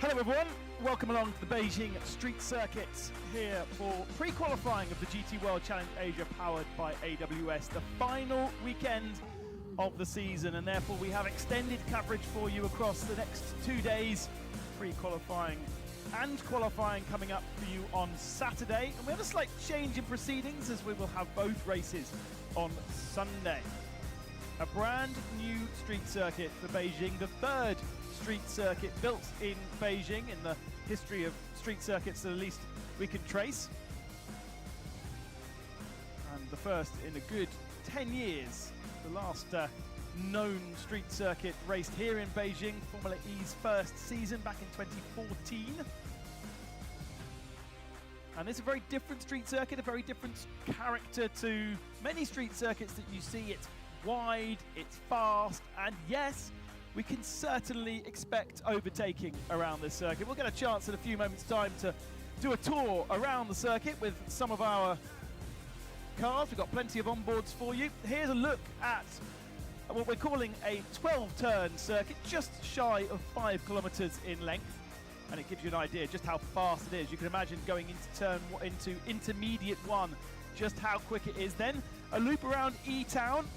Hello everyone, welcome along to the Beijing Street Circuit here for pre-qualifying of the GT World Challenge Asia powered by AWS, the final weekend of the season, and therefore we have extended coverage for you across the next 2 days, pre-qualifying and qualifying coming up for you on Saturday, and we have a slight change in proceedings as we will have both races on Sunday. A brand new street circuit for Beijing, the third street circuit built in Beijing in the history of street circuits, at least we can trace. And the first in a good 10 years. The last known street circuit raced here in Beijing, Formula E's first season back in 2014. And it's a very different street circuit, a very different character to many street circuits that you see. It's wide, it's fast, and yes, we can certainly expect overtaking around this circuit. We'll get a chance in a few moments' time to do a tour around the circuit with some of our cars. We've got plenty of onboards for you. Here's a look at what we're calling a 12-turn circuit, just shy of 5 kilometers in length. And it gives you an idea just how fast it is. You can imagine going into intermediate one, just how quick it is. Then a loop around E-Town,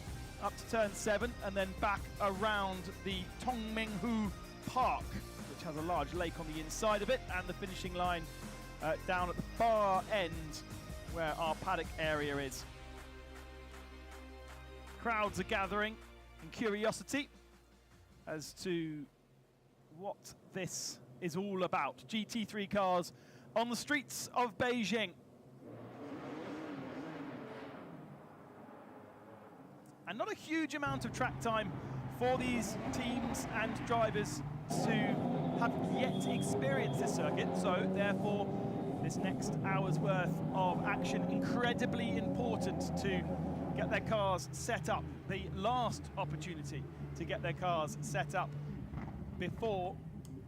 up to turn 7, and then back around the Tongminghu Park, which has a large lake on the inside of it, and the finishing line down at the far end where our paddock area is. Crowds are gathering in curiosity as to what this is all about. GT3 cars on the streets of Beijing. And not a huge amount of track time for these teams and drivers to have yet experienced this circuit, so therefore this next hour's worth of action incredibly important to get their cars set up. The last opportunity to get their cars set up before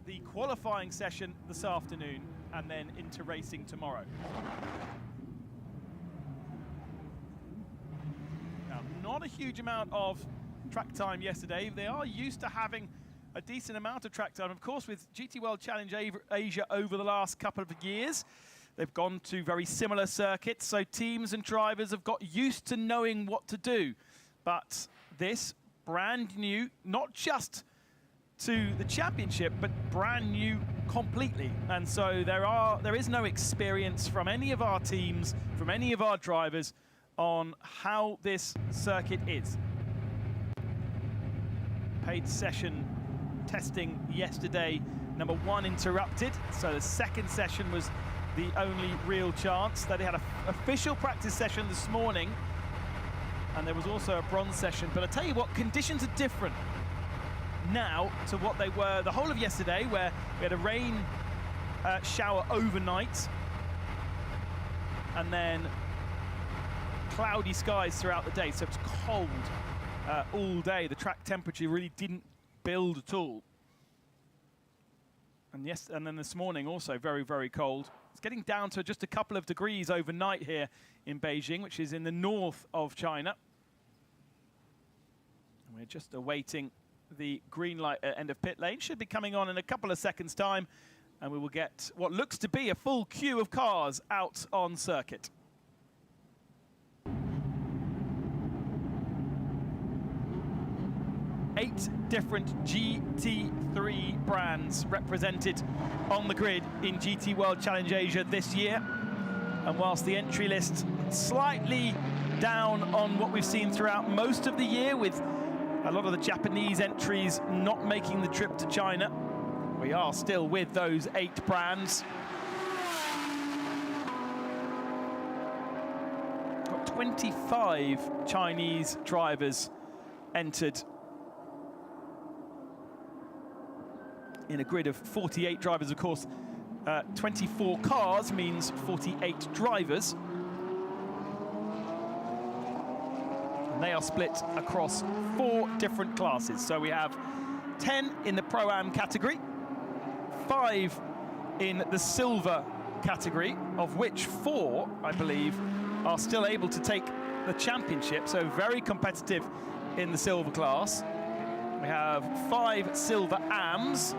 the qualifying session this afternoon and then into racing tomorrow. Now, not a huge amount of track time yesterday. They are used to having a decent amount of track time. Of course, with GT World Challenge Asia over the last couple of years, they've gone to very similar circuits, so teams and drivers have got used to knowing what to do. But this, brand new, not just to the championship, but brand new completely. And so there is no experience from any of our teams, from any of our drivers, on how this circuit is. Paid session testing yesterday, number 1 interrupted, so the second session was the only real chance. They had an official practice session this morning, and there was also a bronze session. But I tell you what, conditions are different now to what they were the whole of yesterday, where we had a rain shower overnight, and then cloudy skies throughout the day, so it's cold all day. The track temperature really didn't build at all. And then this morning also very, very cold. It's getting down to just a couple of degrees overnight here in Beijing, which is in the north of China. And we're just awaiting the green light at end of pit lane. Should be coming on in a couple of seconds' time, and we will get what looks to be a full queue of cars out on circuit. Eight different GT3 brands represented on the grid in GT World Challenge Asia this year. And whilst the entry list slightly down on what we've seen throughout most of the year, with a lot of the Japanese entries not making the trip to China, we are still with those 8 brands. Got 25 Chinese drivers entered in a grid of 48 drivers. Of course, 24 cars means 48 drivers. And they are split across 4 different classes. So we have 10 in the Pro-Am category, 5 in the Silver category, of which 4, I believe, are still able to take the championship. So very competitive in the Silver class. We have 5 Silver AMs,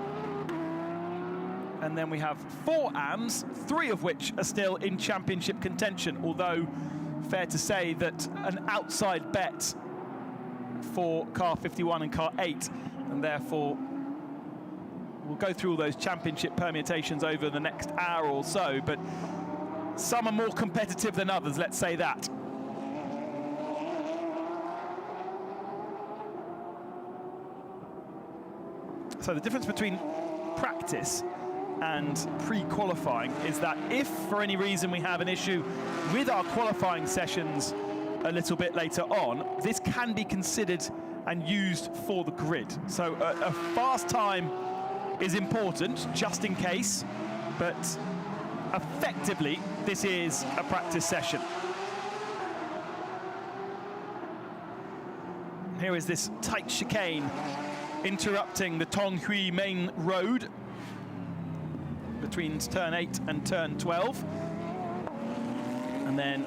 And then we have 4 AMs, 3 of which are still in championship contention, although fair to say that an outside bet for car 51 and car 8, and therefore we'll go through all those championship permutations over the next hour or so, but some are more competitive than others, let's say that. So the difference between practice and pre-qualifying is that if for any reason we have an issue with our qualifying sessions a little bit later on, this can be considered and used for the grid. So a fast time is important just in case, but effectively this is a practice session. Here is this tight chicane interrupting the Tonghui main road between turn 8 and turn 12. And then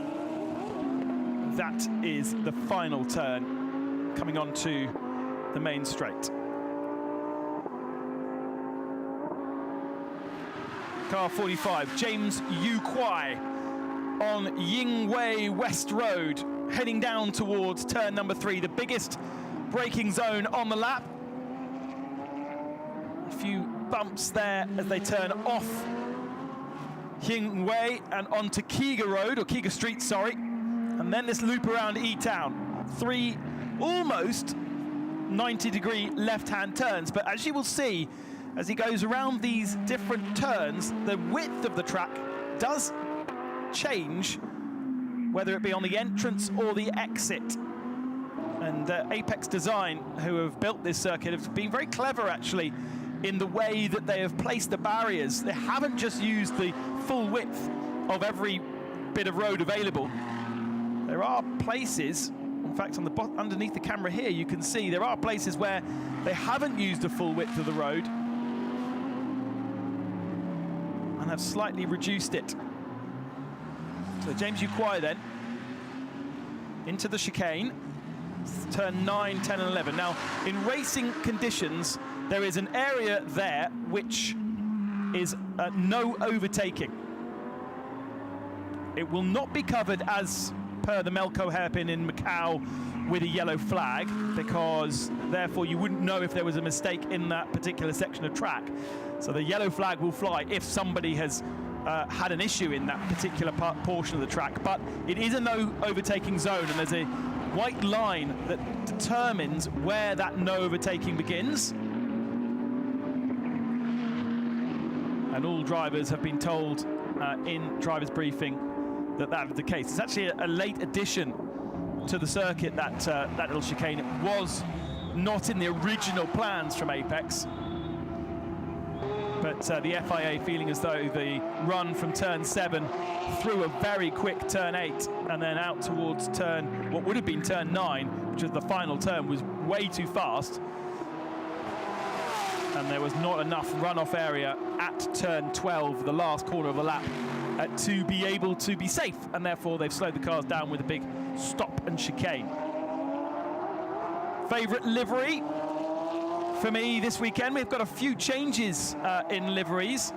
that is the final turn coming onto the main straight. Car 45, James Yu Kwai on Yingwei West Road, heading down towards turn number 3, the biggest braking zone on the lap. A few bumps there as they turn off Yingwei and onto Kiga Road, or Kiga Street, sorry. And then this loop around E-Town. 3 almost 90-degree left-hand turns, but as you will see, as he goes around these different turns, the width of the track does change, whether it be on the entrance or the exit. And Apex Design, who have built this circuit, have been very clever actually in the way that they have placed the barriers. They haven't just used the full width of every bit of road available. There are places, in fact on the underneath the camera here you can see there are places where they haven't used the full width of the road and have slightly reduced it. So James Yu Kwai then into the chicane, turn 9, 10 and 11. Now in racing conditions there is an area there which is no overtaking. It will not be covered as per the Melco hairpin in Macau with a yellow flag, because therefore you wouldn't know if there was a mistake in that particular section of track. So the yellow flag will fly if somebody has had an issue in that particular portion of the track, but it is a no overtaking zone, and there's a white line that determines where that no overtaking begins. And all drivers have been told in driver's briefing that that is the case. It's actually a late addition to the circuit, that little chicane. It was not in the original plans from Apex. But the FIA feeling as though the run from turn 7 through a very quick turn 8 and then out towards what would have been turn 9, which was the final turn, was way too fast. And there was not enough runoff area at turn 12, the last corner of the lap, to be able to be safe, and therefore they've slowed the cars down with a big stop and chicane. Favourite livery for me this weekend, we've got a few changes in liveries,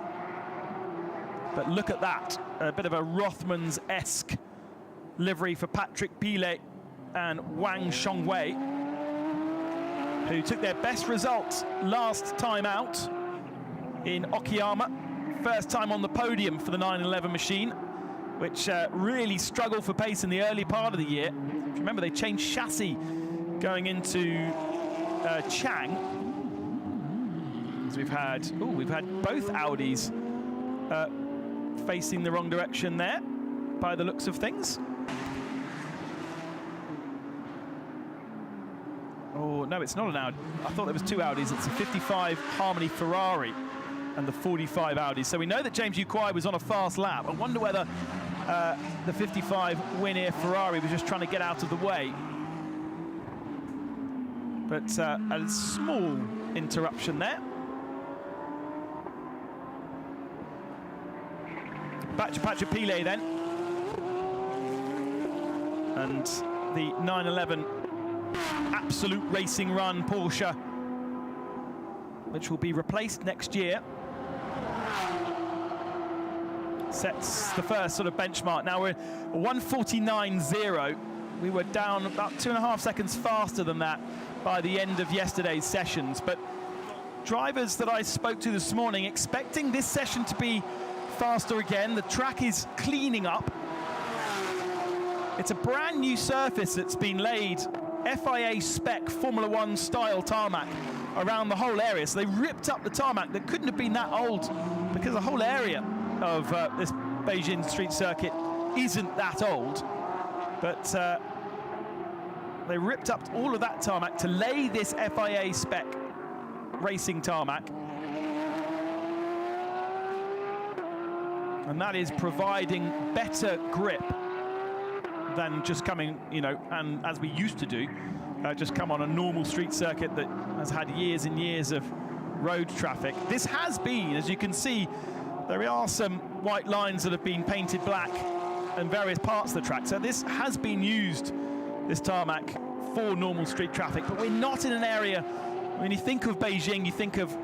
but look at that, a bit of a Rothmans-esque livery for Patrick Pile and Wang Shongwei, who took their best results last time out in Okayama. First time on the podium for the 911 machine, which really struggled for pace in the early part of the year. Remember, they changed chassis going into Chang. So we've had both Audis facing the wrong direction there, by the looks of things. Oh, no, it's not an Audi. I thought there was 2 Audis. It's a 55 Harmony Ferrari and the 45 Audi. So we know that James Yu Kwai was on a fast lap. I wonder whether the 55 Winair Ferrari was just trying to get out of the way. But a small interruption there. Back to Patrick Pile then. And the 911 Absolute Racing Run Porsche, which will be replaced next year sets the first sort of benchmark. Now we're 1:49.0. We were down about 2.5 seconds faster than that by the end of yesterday's sessions. But drivers that I spoke to this morning expecting this session to be faster again. The track is cleaning up. It's a brand new surface that's been laid, FIA spec Formula One style tarmac around the whole area. So they ripped up the tarmac that couldn't have been that old, because the whole area of this Beijing Street Circuit isn't that old. But they ripped up all of that tarmac to lay this FIA spec racing tarmac. And that is providing better grip than just coming, you know, and as we used to do, just come on a normal street circuit that has had years and years of road traffic. This has been, as you can see, there are some white lines that have been painted black in various parts of the track. So this has been used, this tarmac, for normal street traffic, but we're not in an area, when you think of Beijing, you think of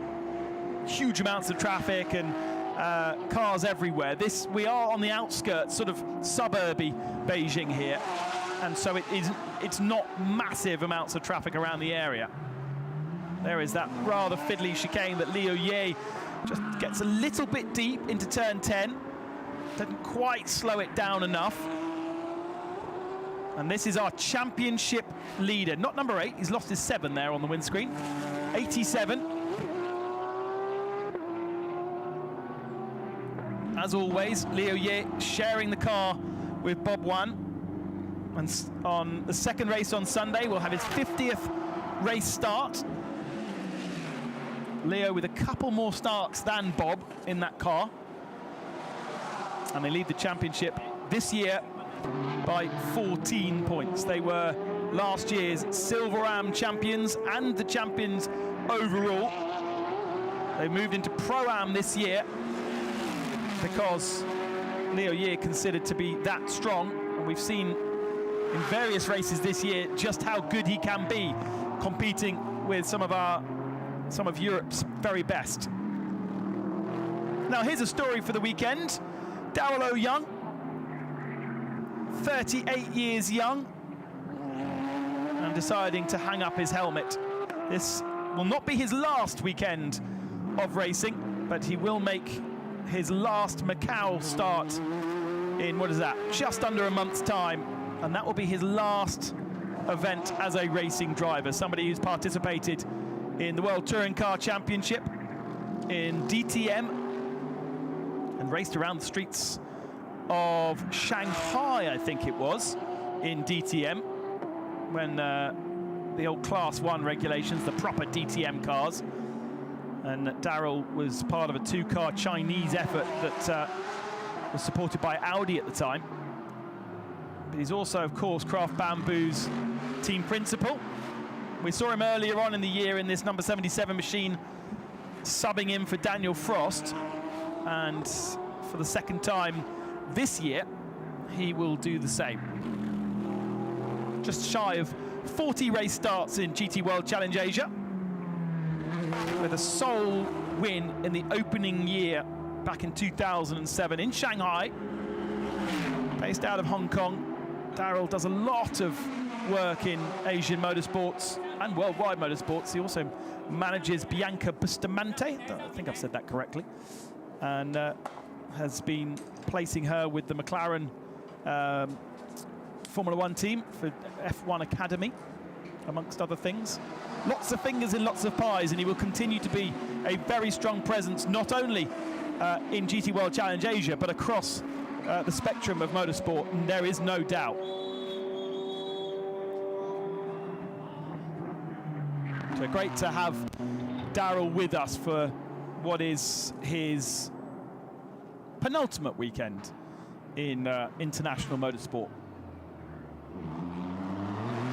huge amounts of traffic and cars everywhere. We are on the outskirts, sort of suburby Beijing here, and so it's not massive amounts of traffic around the area. There is that rather fiddly chicane that Liu Ye just gets a little bit deep into turn 10. Doesn't quite slow it down enough. And this is our championship leader, not number 8. He's lost his 7 there on the windscreen. 87. As always, Liu Ye sharing the car with Bob Wan. And on the second race on Sunday, we'll have his 50th race start. Leo with a couple more starts than Bob in that car. And they lead the championship this year by 14 points. They were last year's Silver-Am champions and the champions overall. They moved into Pro-Am this year because Liu Ye considered to be that strong, and we've seen in various races this year just how good he can be competing with some of Europe's very best. Now here's a story for the weekend. Darrell O'Young, 38 years young, and deciding to hang up his helmet. This will not be his last weekend of racing, but he will make his last Macau start in, what is that, just under a month's time, and that will be his last event as a racing driver. Somebody who's participated in the World Touring Car Championship, in DTM, and raced around the streets of Shanghai, I think it was, in DTM, when the old Class 1 regulations, the proper DTM cars. And Darrell was part of a 2-car Chinese effort that was supported by Audi at the time. But he's also, of course, Craft Bamboo's team principal. We saw him earlier on in the year in this number 77 machine, subbing in for Daniel Frost. And for the second time this year, he will do the same. Just shy of 40 race starts in GT World Challenge Asia, with a sole win in the opening year back in 2007 in Shanghai. Based out of Hong Kong, Darrell does a lot of work in Asian motorsports and worldwide motorsports. He also manages Bianca Bustamante, I think I've said that correctly, and has been placing her with the McLaren Formula One team for F1 Academy, amongst other things. Lots of fingers in lots of pies, and he will continue to be a very strong presence, not only in GT World Challenge Asia, but across the spectrum of motorsport, and there is no doubt. So great to have Darrell with us for what is his penultimate weekend in international motorsport.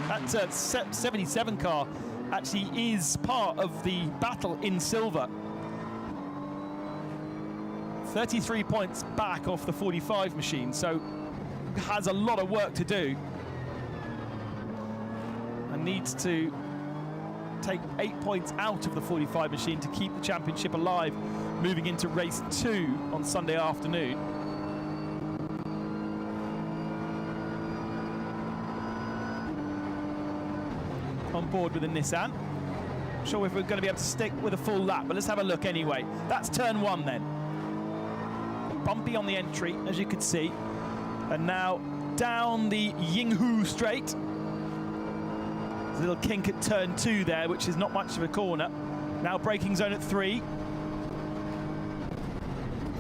That 77 car actually is part of the battle in silver. 33 points back off the 45 machine, so has a lot of work to do and needs to take 8 points out of the 45 machine to keep the championship alive moving into race 2 on Sunday afternoon. on board with the Nissan. Not sure if we're going to be able to stick with a full lap, but let's have a look anyway. That's turn 1 then. Bumpy on the entry, as you can see. And now down the Yinghu Straight. There's a little kink at turn 2 there, which is not much of a corner. Now braking zone at 3.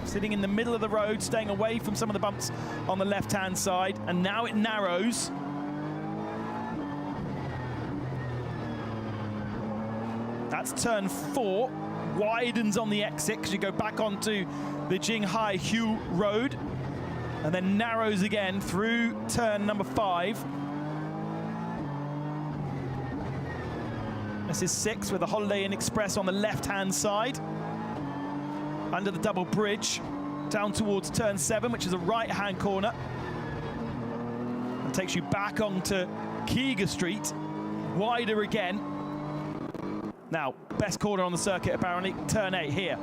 Sitting in the middle of the road, staying away from some of the bumps on the left-hand side. And now it narrows. That's turn 4. Widens on the exit because you go back onto the Jinghai Hu Road. And then narrows again through turn number 5. This is 6 with the Holiday Inn Express on the left-hand side. Under the double bridge, down towards turn 7, which is a right-hand corner. And takes you back onto Kiga Street, wider again. Now, best corner on the circuit apparently, turn 8 here.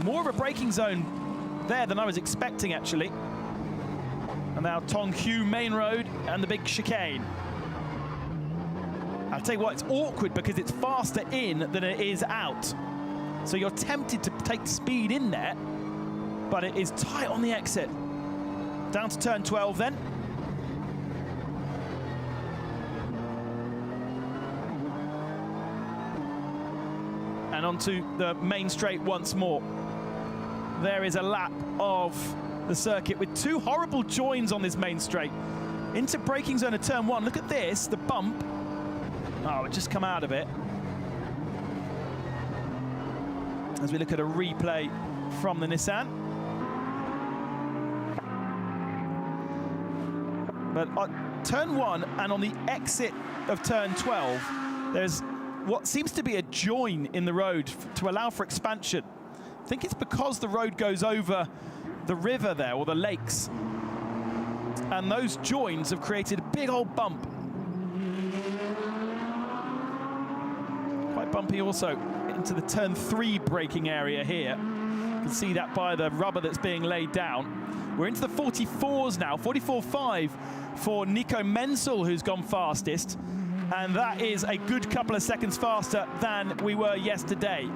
More of a braking zone there than I was expecting, actually. And now Tonghu Main Road and the big chicane. I'll tell you what, it's awkward because it's faster in than it is out. So you're tempted to take speed in there, but it is tight on the exit. Down to turn 12 then. And onto the main straight once more. There is a lap of the circuit with 2 horrible joins on this main straight. Into braking zone at turn 1. Look at this, the bump. Oh, it just come out of it. As we look at a replay from the Nissan. But on turn 1 and on the exit of turn 12, there's what seems to be a join in the road to allow for expansion. I think it's because the road goes over the river there, or the lakes. And those joins have created a big old bump. Quite bumpy also into the turn 3 braking area here. You can see that by the rubber that's being laid down. We're into the 44s now, 44.5 for Nico Menzel, who's gone fastest. And that is a good couple of seconds faster than we were yesterday.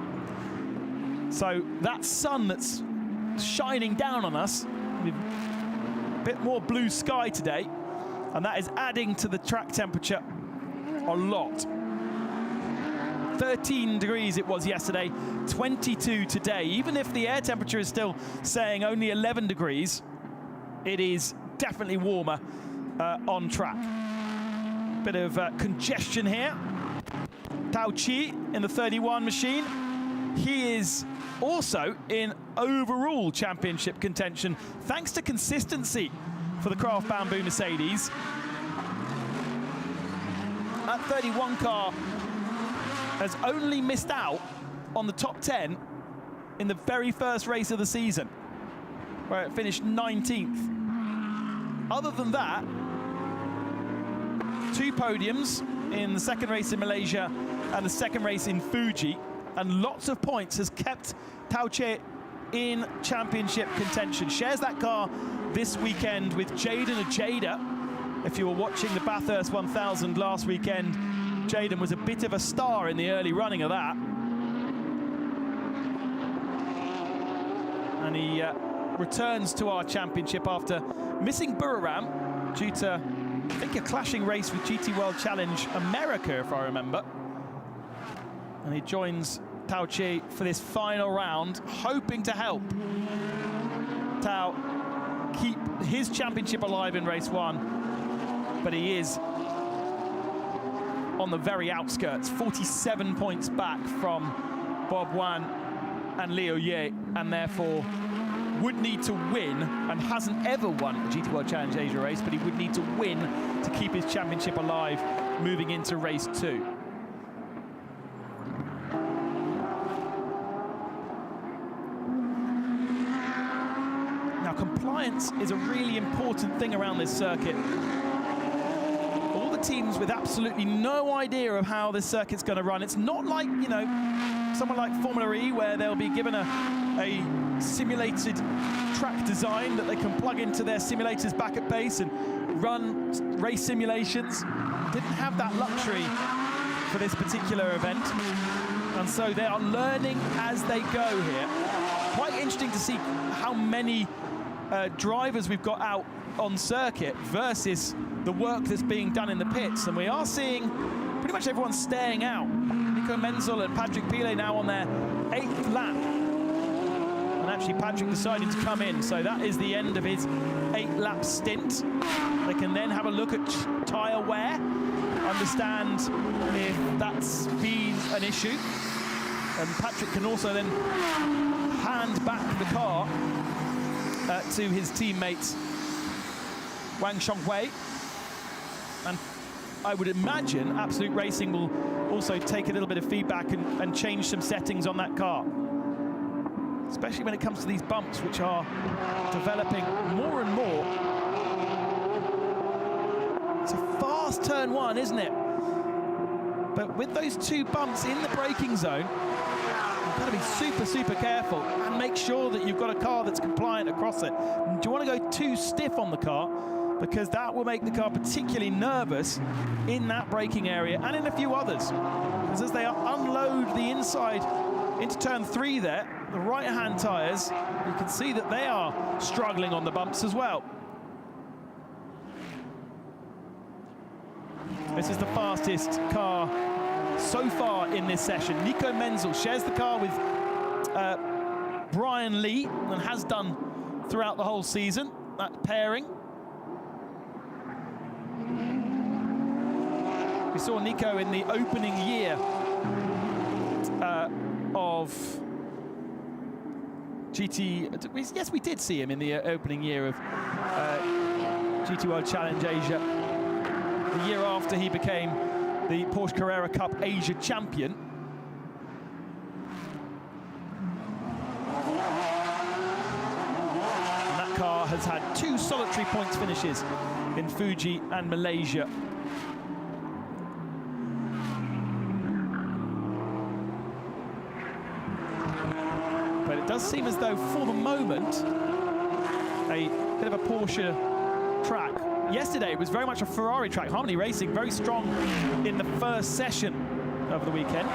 So that sun that's shining down on us, with a bit more blue sky today, and that is adding to the track temperature a lot. 13 degrees it was yesterday, 22 today. Even if the air temperature is still saying only 11 degrees, it is definitely warmer on track. Bit of congestion here. Tao Chi in the 31 machine. He is also in overall championship contention, thanks to consistency for the Craft Bamboo Mercedes. That 31 car has only missed out on the top 10 in the very first race of the season, where it finished 19th. Other than that, 2 podiums in the second race in Malaysia and the second race in Fuji, and lots of points has kept Tao Che in championship contention. Shares that car this weekend with Jaden Ajada. If you were watching the Bathurst 1000 last weekend, Jaden was a bit of a star in the early running of that. And he returns to our championship after missing Buriram due to, I think, a clashing race with GT World Challenge America, if I remember. And he joins Tao Chi for this final round, hoping to help Tao keep his championship alive in race 1. But he is on the very outskirts, 47 points back from Bob Wan and Leo Ye, and therefore would need to win, and hasn't ever won a GT World Challenge Asia race, but he would need to win to keep his championship alive moving into race 2. Now, compliance is a really important thing around this circuit. All the teams with absolutely no idea of how this circuit's going to run. It's not like, you know, someone like Formula E, where they'll be given a simulated track design that they can plug into their simulators back at base and run race simulations, didn't have that luxury for this particular event. And so they are learning as they go here. Quite interesting to see how many drivers we've got out on circuit versus the work that's being done in the pits. And we are seeing pretty much everyone staying out. Nico Menzel and Patrick Pilet now on their 8th lap. And actually Patrick decided to come in, so that is the end of his 8-lap stint. They can then have a look at tyre wear, understand if that's been an issue. And Patrick can also then hand back the car to his teammate Wang Shonghui. And I would imagine Absolute Racing will also take a little bit of feedback and change some settings on that car, especially when it comes to these bumps, which are developing more and more. It's a fast turn one, isn't it? But with those 2 bumps in the braking zone, you've got to be super, super careful and make sure that you've got a car that's compliant across it. And do you want to go too stiff on the car? Because that will make the car particularly nervous in that braking area and in a few others. Because as they unload the inside into turn 3 there, the right-hand tyres, you can see that they are struggling on the bumps as well. This is the fastest car so far in this session. Nico Menzel shares the car with Brian Lee and has done throughout the whole season, that pairing. We saw Nico in the opening year of GT. Yes, we did see him in the opening year of GT World Challenge Asia. The year after he became the Porsche Carrera Cup Asia champion. And that car has had 2 solitary points finishes in Fuji and Malaysia. But it does seem as though, for the moment, a bit of a Porsche track. Yesterday it was very much a Ferrari track. Harmony Racing very strong in the first session of the weekend.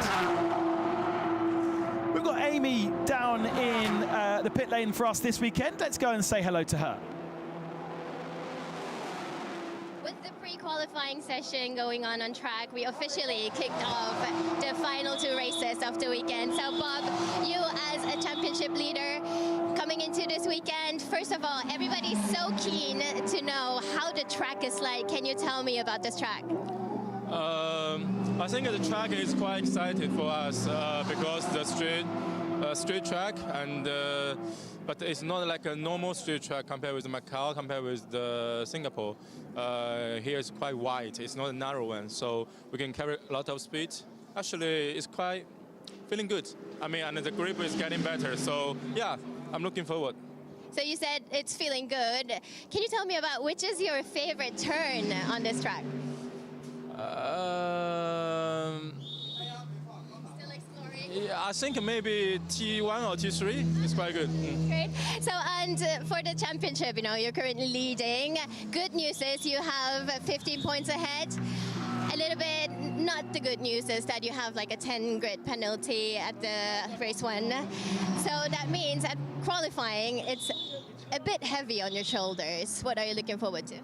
We've got Amy down in the pit lane for us this weekend. Let's go and say hello to her. With the pre-qualifying session going on track, we officially kicked off the final 2 races of the weekend. So Bob, you as a championship leader coming into this weekend, first of all, everybody's so keen to know how the track is like. Can you tell me about this track? I think the track is quite exciting for us because the straight track, and but it's not like a normal street track compared with Macau, compared with Singapore. Here it's quite wide. It's not a narrow one, so we can carry a lot of speed. Actually, it's quite feeling good. I mean, and the grip is getting better. So yeah, I'm looking forward. So you said it's feeling good. Can you tell me about which is your favorite turn on this track? Still exploring? Yeah, I think maybe T1 or T3 is quite good. Great. So, and for the championship, you know, you're currently leading. Good news is you have 15 points ahead. A little bit, not the good news is that you have like a 10 grid penalty at the race 1. So that means at qualifying, it's a bit heavy on your shoulders. What are you looking forward to?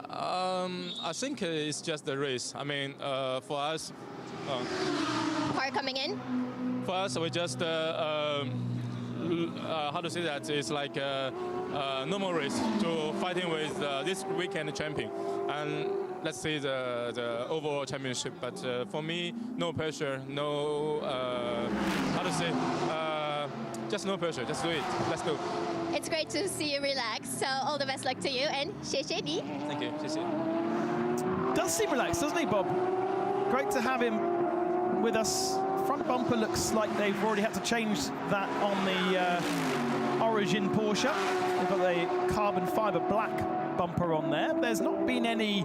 I think it's just the race. I mean, for us... Car coming in? For us, we just, how to say that, it's like a normal race to fighting with this weekend champion. And let's say the overall championship. But for me, no pressure, no, how to say, just no pressure, just do it. Let's go. It's great to see you relaxed, so all the best luck to you, and 谢谢你. Thank you. 谢谢. Does seem relaxed, doesn't he, Bob? Great to have him with us. Front bumper looks like they've already had to change that on the Origin Porsche. They've got the carbon fiber black bumper on there. There's not been any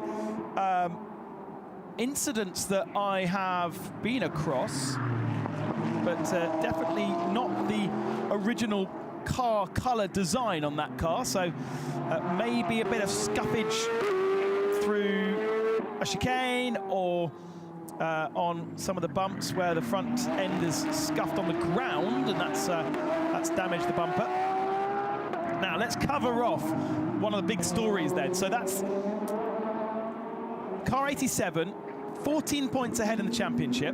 incidents that I have been across, but definitely not the original car colour design on that car, so maybe a bit of scuffage a chicane or on some of the bumps where the front end is scuffed on the ground, and that's damaged the bumper. Now let's cover off one of the big stories then. So that's car 87, 14 points ahead in the championship,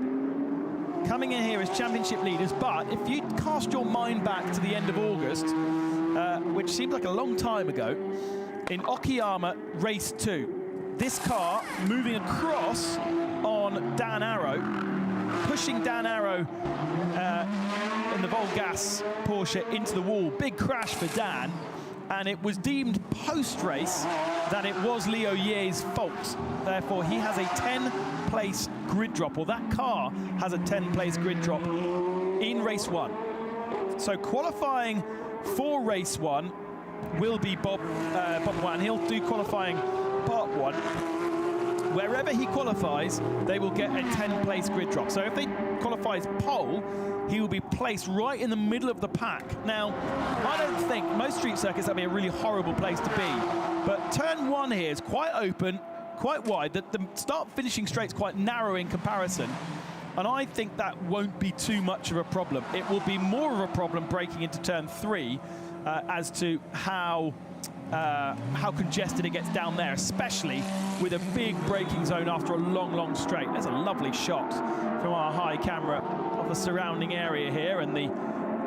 coming in here as championship leaders. But if you cast your mind back to the end of August, which seems like a long time ago, in Okayama race 2, this car moving across on Dan Arrow, pushing Dan Arrow in the Volgas Porsche into the wall. Big crash for Dan, and it was deemed post-race that it was Leo Ye's fault. Therefore, he has a 10-place grid drop, or that car has a 10-place grid drop in race 1. So qualifying for race 1 will be Bob Wan. He'll do qualifying part 1. Wherever he qualifies, they will get a 10-place grid drop. So if they qualify as pole, he will be placed right in the middle of the pack. Now, I don't think most street circuits, that'd be a really horrible place to be. But turn 1 here is quite open, quite wide. The start-finishing straight's quite narrow in comparison. And I think that won't be too much of a problem. It will be more of a problem breaking into turn 3 as to how congested it gets down there, especially with a big braking zone after a long straight. There's a lovely shot from our high camera of the surrounding area here and the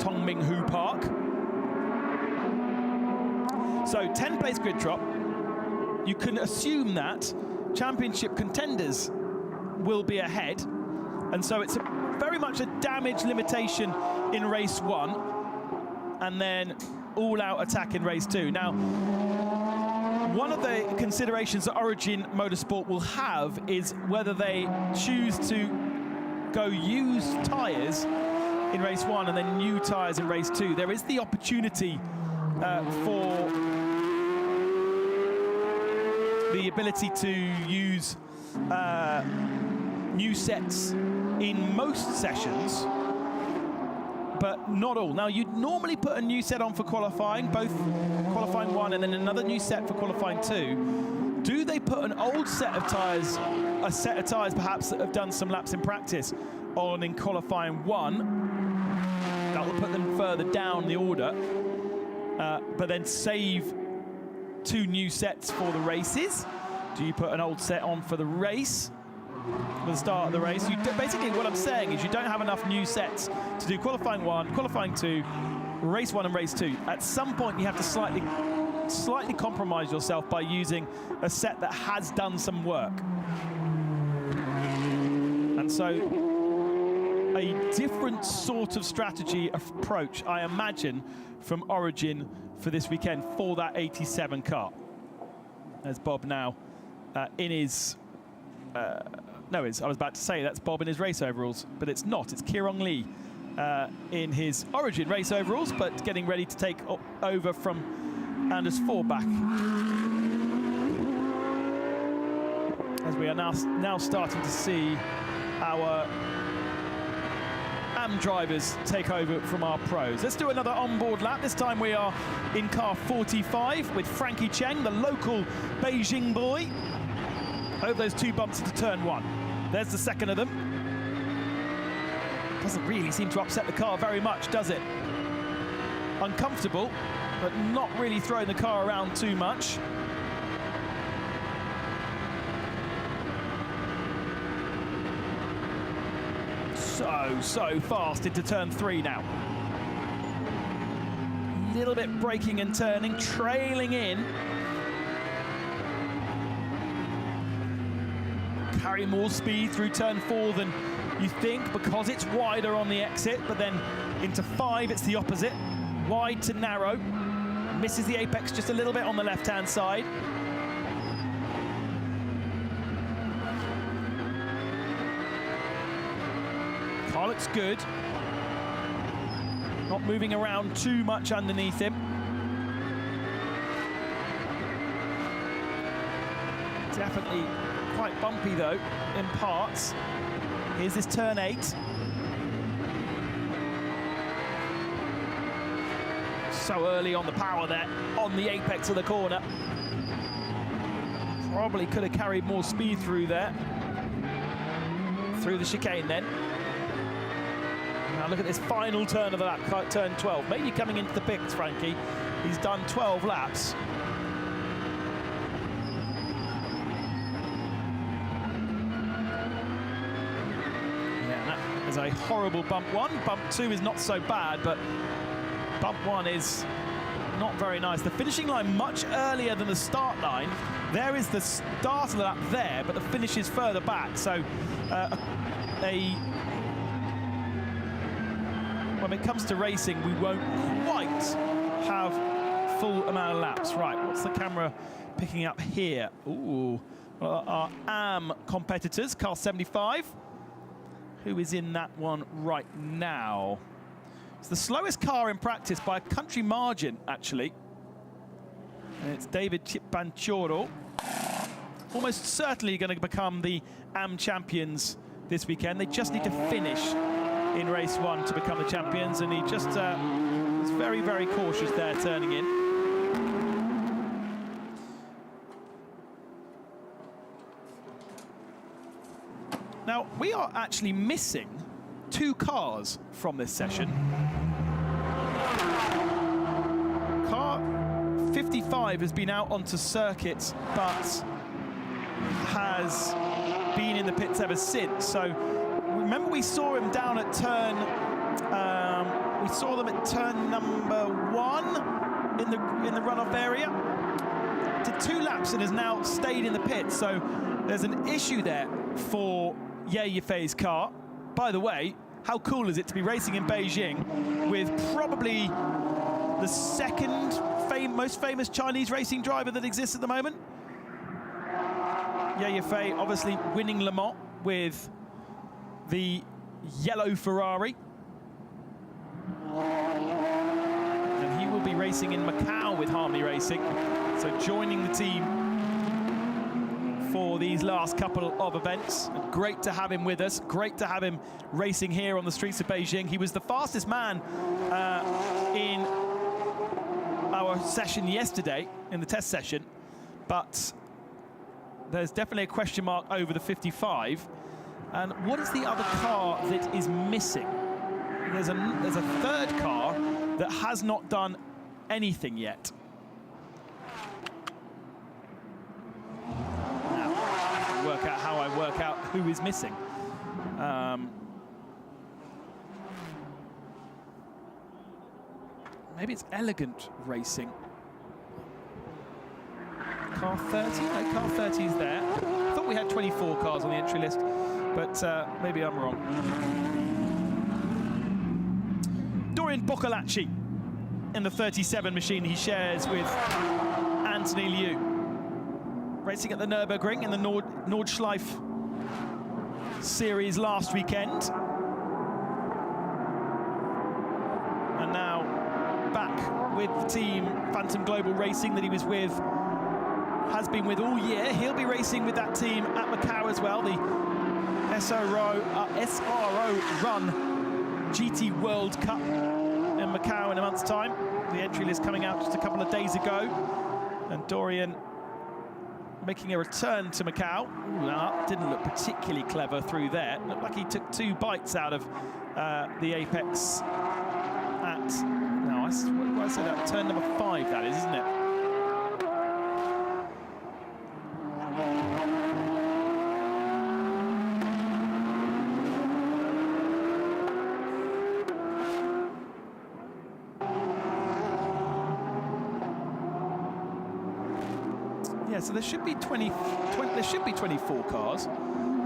Tongminghu Park. So 10-place grid drop. You can assume that championship contenders will be ahead, and so it's very much a damage limitation in race 1, and then all-out attack in race 2. Now, one of the considerations that Origin Motorsport will have is whether they choose to go used tyres in race 1 and then new tyres in race 2. There is the opportunity for the ability to use new sets in most sessions, but not all. Now, you'd normally put a new set on for qualifying, both qualifying 1 and then another new set for qualifying 2. Do they put an old set of tyres, a set of tyres perhaps that have done some laps in practice, on in qualifying 1? That will put them further down the order, but then save 2 new sets for the races. Do you put an old set on for the race? For the start of the race, basically what I'm saying is you don't have enough new sets to do qualifying 1, qualifying 2, race 1 and race 2. At some point you have to slightly compromise yourself by using a set that has done some work. And so a different sort of strategy approach, I imagine, from Origin for this weekend for that 87 car. There's Bob now in his I was about to say that's Bob in his race overalls, but it's not. It's Kirong Lee in his Origin race overalls, but getting ready to take over from Anders Forbach. As we are now starting to see our AM drivers take over from our pros. Let's do another onboard lap. This time we are in car 45 with Frankie Cheng, the local Beijing boy, over those 2 bumps into turn 1. There's the second of them. Doesn't really seem to upset the car very much, does it? Uncomfortable, but not really throwing the car around too much. So fast into turn 3 now. Little bit braking and turning, trailing in. Carry more speed through turn 4 than you think because it's wider on the exit, but then into 5 it's the opposite. Wide to narrow. Misses the apex just a little bit on the left-hand side. Car looks good. Not moving around too much underneath him. Definitely quite bumpy though in parts. Here's this turn 8. So early on the power there, on the apex of the corner. Probably could have carried more speed through there. Through the chicane then. Now look at this final turn of the lap, turn 12. Maybe coming into the pits, Frankie. He's done 12 laps. Yeah, that is a horrible bump one. Bump two is not so bad, but bump one is not very nice. The finishing line much earlier than the start line. There is the start of the lap there, but the finish is further back. So when it comes to racing, we won't quite have full amount of laps. Right, what's the camera picking up here? Ooh, well, our AM competitors, car 75. Who is in that one right now? It's the slowest car in practice by a country margin, actually. And it's David Chipanchoro. Almost certainly going to become the AM champions this weekend. They just need to finish in race one to become the champions, and he just was very, very cautious there turning in. Now, we are actually missing 2 cars from this session. Car 55 has been out onto circuit, but has been in the pits ever since. So remember, we saw him down at turn. We saw them at turn number 1 in the runoff area. Did 2 laps and has now stayed in the pits. So there's an issue there for Ye Yifei's car. By the way, how cool is it to be racing in Beijing with probably the second most famous Chinese racing driver that exists at the moment? Ye Yifei obviously winning Le Mans with the yellow Ferrari. And he will be racing in Macau with Harmony Racing. So joining the team for these last couple of events. Great to have him with us. Great to have him racing here on the streets of Beijing. He was the fastest man in our session yesterday, in the test session. But there's definitely a question mark over the 55. And what is the other car that is missing? There's a third car that has not done anything yet. Now, work out how I work out who is missing. Maybe it's Elegant Racing. Car 30? No, car 30 is there. I thought we had 24 cars on the entry list, but maybe I'm wrong. Dorian Boccolacci in the 37 machine he shares with Anthony Liu. Racing at the Nürburgring in the Nordschleife series last weekend. And now back with the team Phantom Global Racing that he was with, has been with all year. He'll be racing with that team at Macau as well, the SRO run GT World Cup in Macau in a month's time. The entry list coming out just a couple of days ago. And Dorian making a return to Macau. Ooh, that didn't look particularly clever through there. Looked like he took 2 bites out of the apex at, no, what did I say that? Turn number 5, that is, isn't it? So there should be 24 cars,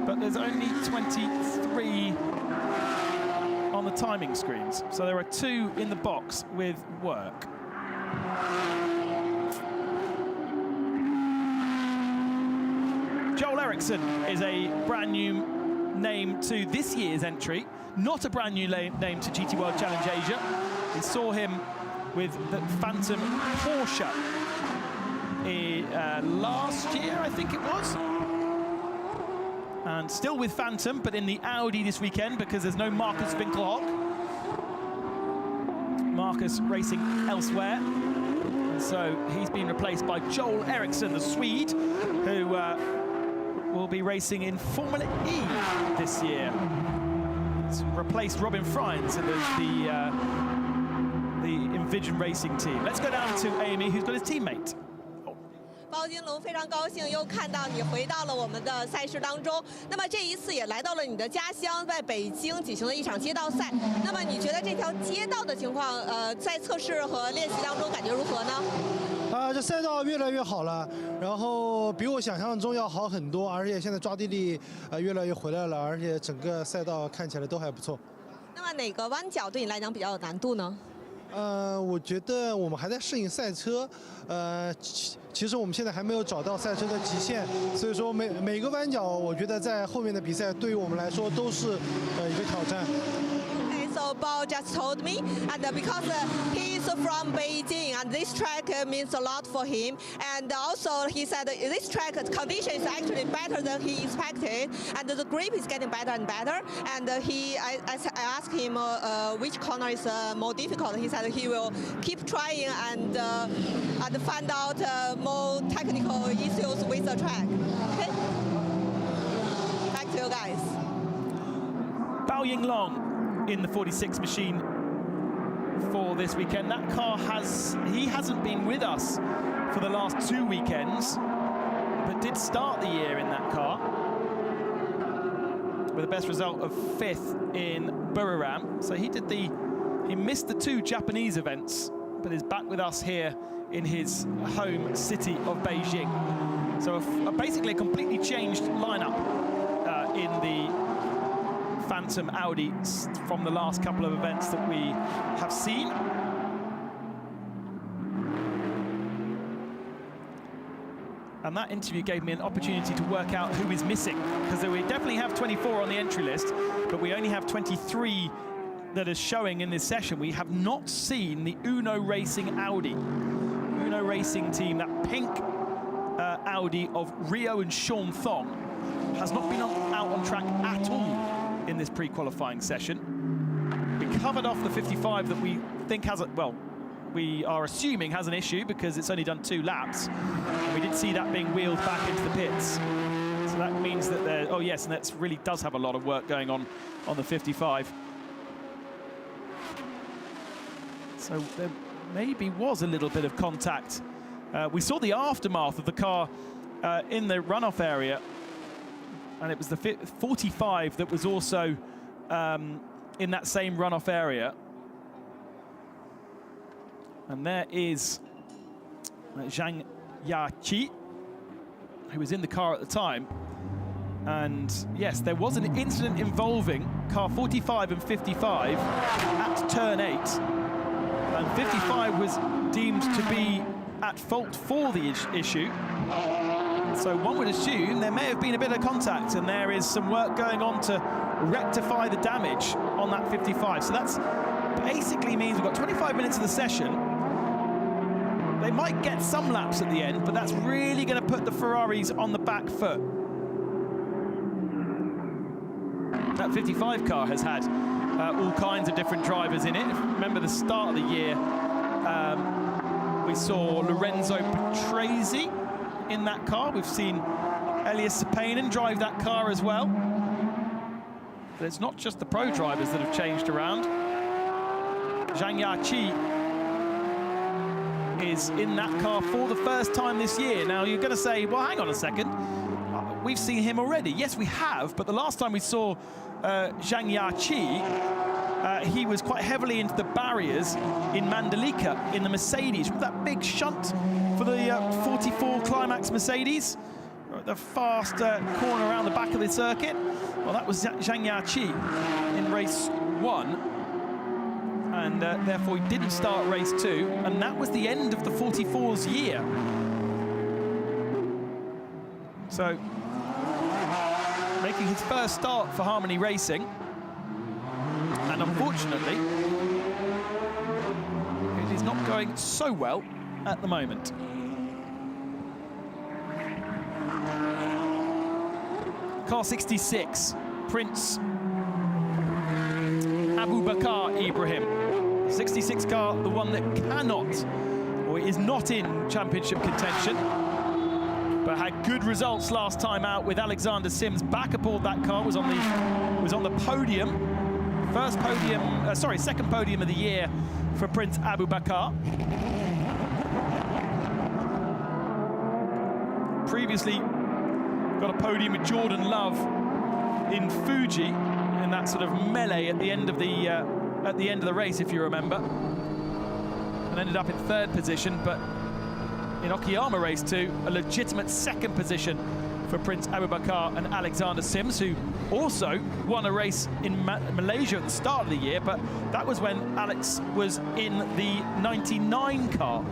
but there's only 23 on the timing screens. So there are 2 in the box with work. Joel Eriksson is a brand new name to this year's entry, not a brand new name to GT World Challenge Asia. We saw him with the Phantom Porsche last year, I think it was. And still with Phantom, but in the Audi this weekend because there's no Marcus Winkelhock. Marcus racing elsewhere. So he's been replaced by Joel Eriksson, the Swede, who will be racing in Formula E this year. He's replaced Robin Freins in the Envision Racing team. Let's go down to Amy, who's got his teammate. 包金龙非常高兴又看到你回到了我们的赛事当中。那么这一次也来到了你的家乡，在北京举行了一场街道赛。那么你觉得这条街道的情况，在测试和练习当中感觉如何呢？这赛道越来越好了，然后比我想象中要好很多，而且现在抓地力越来越回来了，而且整个赛道看起来都还不错。那么哪个弯角对你来讲比较有难度呢？我觉得我们还在适应赛车，其实我们现在还没有找到赛车的极限，所以说每个弯角，我觉得在后面的比赛对于我们来说都是一个挑战。So Bao just told me, and because he is from Beijing, and this track means a lot for him. And also he said this track condition is actually better than he expected, and the grip is getting better and better. And I asked him which corner is more difficult. He said he will keep trying and find out more technical issues with the track. Okay, back to you guys. Bao Yinglong in the 46 machine for this weekend. That car he hasn't been with us for the last 2 weekends, but did start the year in that car with a best result of 5th in Buriram. So he missed the 2 Japanese events, but is back with us here in his home city of Beijing. So basically a completely changed lineup in the Phantom Audi from the last couple of events that we have seen. And that interview gave me an opportunity to work out who is missing, because we definitely have 24 on the entry list, but we only have 23 that are showing in this session. We have not seen the Uno Racing Audi. Uno Racing team, that pink Audi of Rio and Sean Thong, has not been out on track at all in this pre-qualifying session. We covered off the 55 that we think has we are assuming has an issue because it's only done 2 laps. And we did see that being wheeled back into the pits. So that means that oh yes, and that really does have a lot of work going on the 55. So there maybe was a little bit of contact. We saw the aftermath of the car in the runoff area, and it was the 45 that was also in that same runoff area. And there is Zhang Yaqi, who was in the car at the time. And yes, there was an incident involving car 45 and 55 at turn 8. And 55 was deemed to be at fault for the issue. So one would assume there may have been a bit of contact, and there is some work going on to rectify the damage on that 55. So that's basically means we've got 25 minutes of the session. They might get some laps at the end, but that's really going to put the Ferraris on the back foot. That 55 car has had all kinds of different drivers in it. Remember the start of the year, we saw Lorenzo Patrese in that car. We've seen Elias Sepanen drive that car as well. But it's not just the pro drivers that have changed around. Zhang Yaqi is in that car for the first time this year. Now you're going to say, well, hang on a second. We've seen him already. Yes, we have, but the last time we saw Zhang Yaqi, he was quite heavily into the barriers in Mandalika in the Mercedes. That big shunt for the 44 Climax Mercedes, the fast corner around the back of the circuit. Well, that was Zhang Yaqi in race 1, and therefore he didn't start race 2, and that was the end of the 44's year. So, making his first start for Harmony Racing, and unfortunately, it is not going so well at the moment. Car 66, Prince Abu Bakar Ibrahim. 66 car, the one that cannot, or or is not in championship contention, but had good results last time out with Alexander Sims back aboard that car, was on the podium. Second podium of the year for Prince Abu Bakr. Previously got a podium with Jordan Love in Fuji in that sort of melee at the end of the race, if you remember, and ended up in third position. But in Okayama race 2, a legitimate second position for Prince Abu Bakr and Alexander Sims, who also won a race in Malaysia at the start of the year, but that was when Alex was in the 99 car.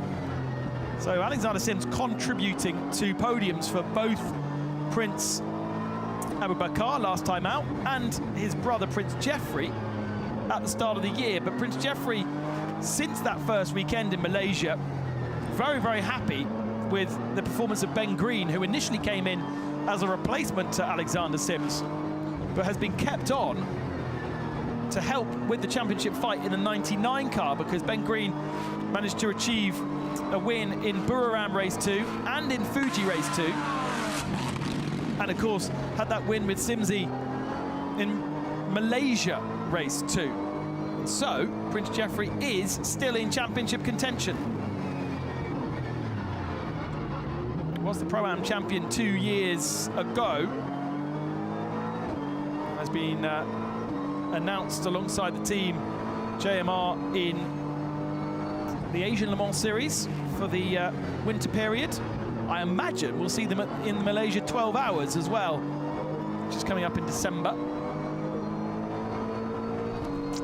So Alexander Sims contributing to podiums for both Prince Abu Bakr last time out and his brother Prince Jeffrey at the start of the year. But Prince Jeffrey, since that first weekend in Malaysia, very, very happy with the performance of Ben Green, who initially came in as a replacement to Alexander Sims, but has been kept on to help with the championship fight in the 99 car, because Ben Green managed to achieve a win in Buriram race 2 and in Fuji race 2, and of course had that win with Simsy in Malaysia race 2. So Prince Jeffrey is still in championship contention. Was the Pro-Am champion 2 years ago. Has been announced alongside the team JMR in the Asian Le Mans Series for the winter period. I imagine we'll see them in Malaysia 12 hours as well, which is coming up in December.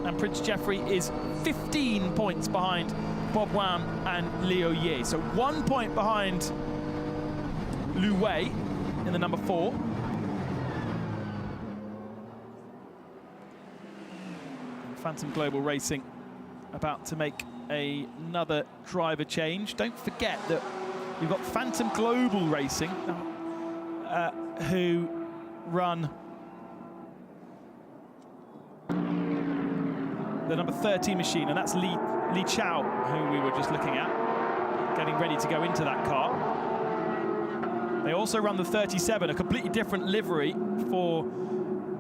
And Prince Jeffrey is 15 points behind Bob Wam and Liu Ye. So 1 point behind Lu Wei in the number 4. Phantom Global Racing about to make another driver change. Don't forget that you've got Phantom Global Racing who run the number 13 machine, and that's Li Chao, who we were just looking at, getting ready to go into that car. They also run the 37, a completely different livery for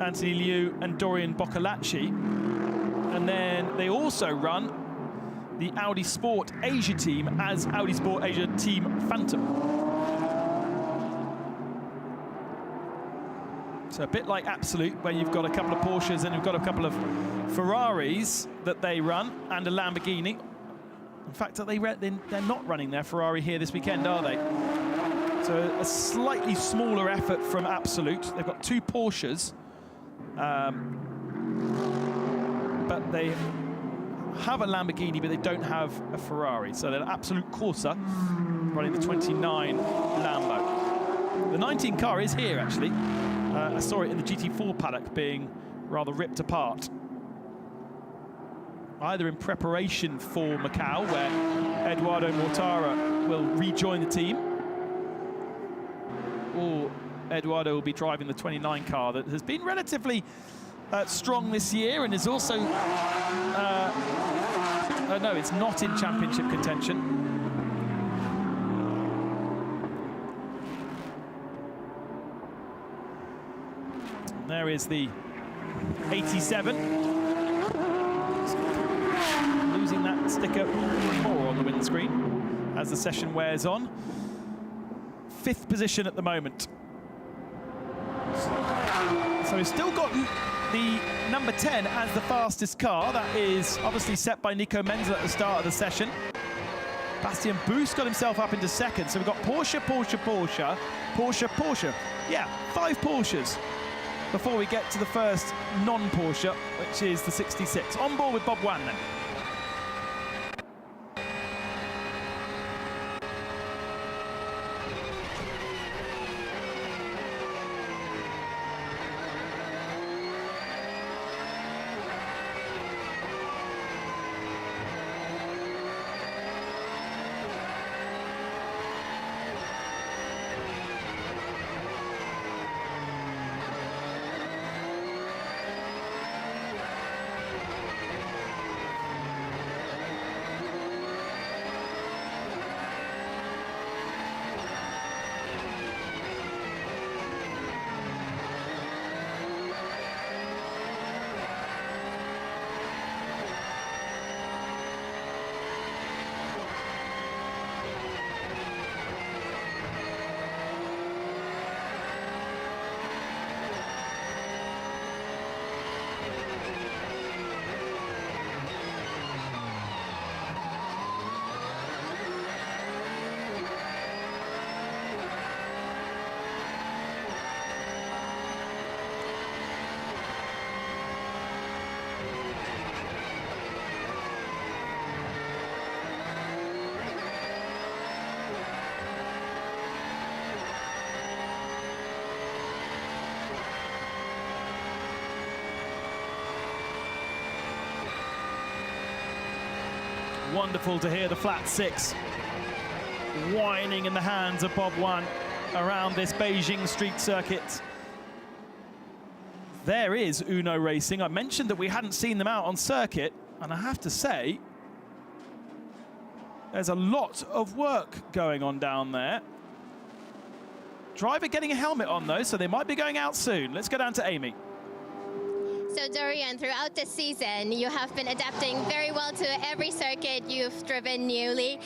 Anthony Liu and Dorian Boccolacci. And then they also run the Audi Sport Asia team as Audi Sport Asia Team Phantom. So a bit like Absolute, where you've got a couple of Porsches and you've got a couple of Ferraris that they run, and a Lamborghini. In fact, they're not running their Ferrari here this weekend, are they? So a slightly smaller effort from Absolute. They've got 2 Porsches, but they have a Lamborghini, but they don't have a Ferrari. So they're Absolute Corsa running the 29 Lambo. The 19 car is here, actually. I saw it in the GT4 paddock being rather ripped apart, either in preparation for Macau, where Eduardo Mortara will rejoin the team, or Eduardo will be driving the 29 car that has been relatively strong this year and is also no, it's not in championship contention. And there is the 87, losing that sticker more on the windscreen as the session wears on. 5th position at the moment. So we've still got the number 10 as the fastest car. That is obviously set by Nico Menzel at the start of the session. Bastien Boost got himself up into 2nd. So we've got Porsche, Porsche, Porsche, Porsche, Porsche. Yeah, 5 Porsches before we get to the first non-Porsche, which is the 66. On board with Bob Wan then. Wonderful to hear the flat six whining in the hands of Bob Wan around this Beijing Street Circuit. There is Uno Racing. I mentioned that we hadn't seen them out on circuit, and I have to say, there's a lot of work going on down there. Driver getting a helmet on though, so they might be going out soon. Let's go down to Amy. So Dorian, throughout the season, you have been adapting very well to every circuit you've driven newly.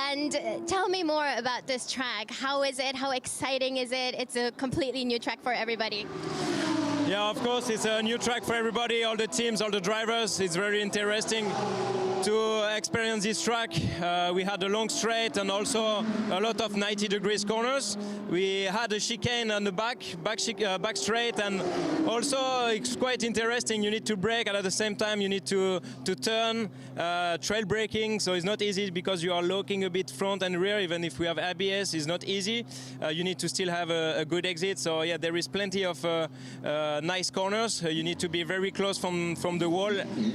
And tell me more about this track. How is it? How exciting is it? It's a completely new track for everybody. Yeah, of course, it's a new track for everybody, all the teams, all the drivers. It's very interesting to experience this track. We had a long straight and also a lot of 90 degrees corners. We had a chicane on the back straight, and also it's quite interesting. You need to brake, and at the same time you need to turn, trail braking, so it's not easy because you are locking a bit front and rear. Even if we have ABS, it's not easy. You need to still have a good exit. So yeah, there is plenty of nice corners. You need to be very close from the wall,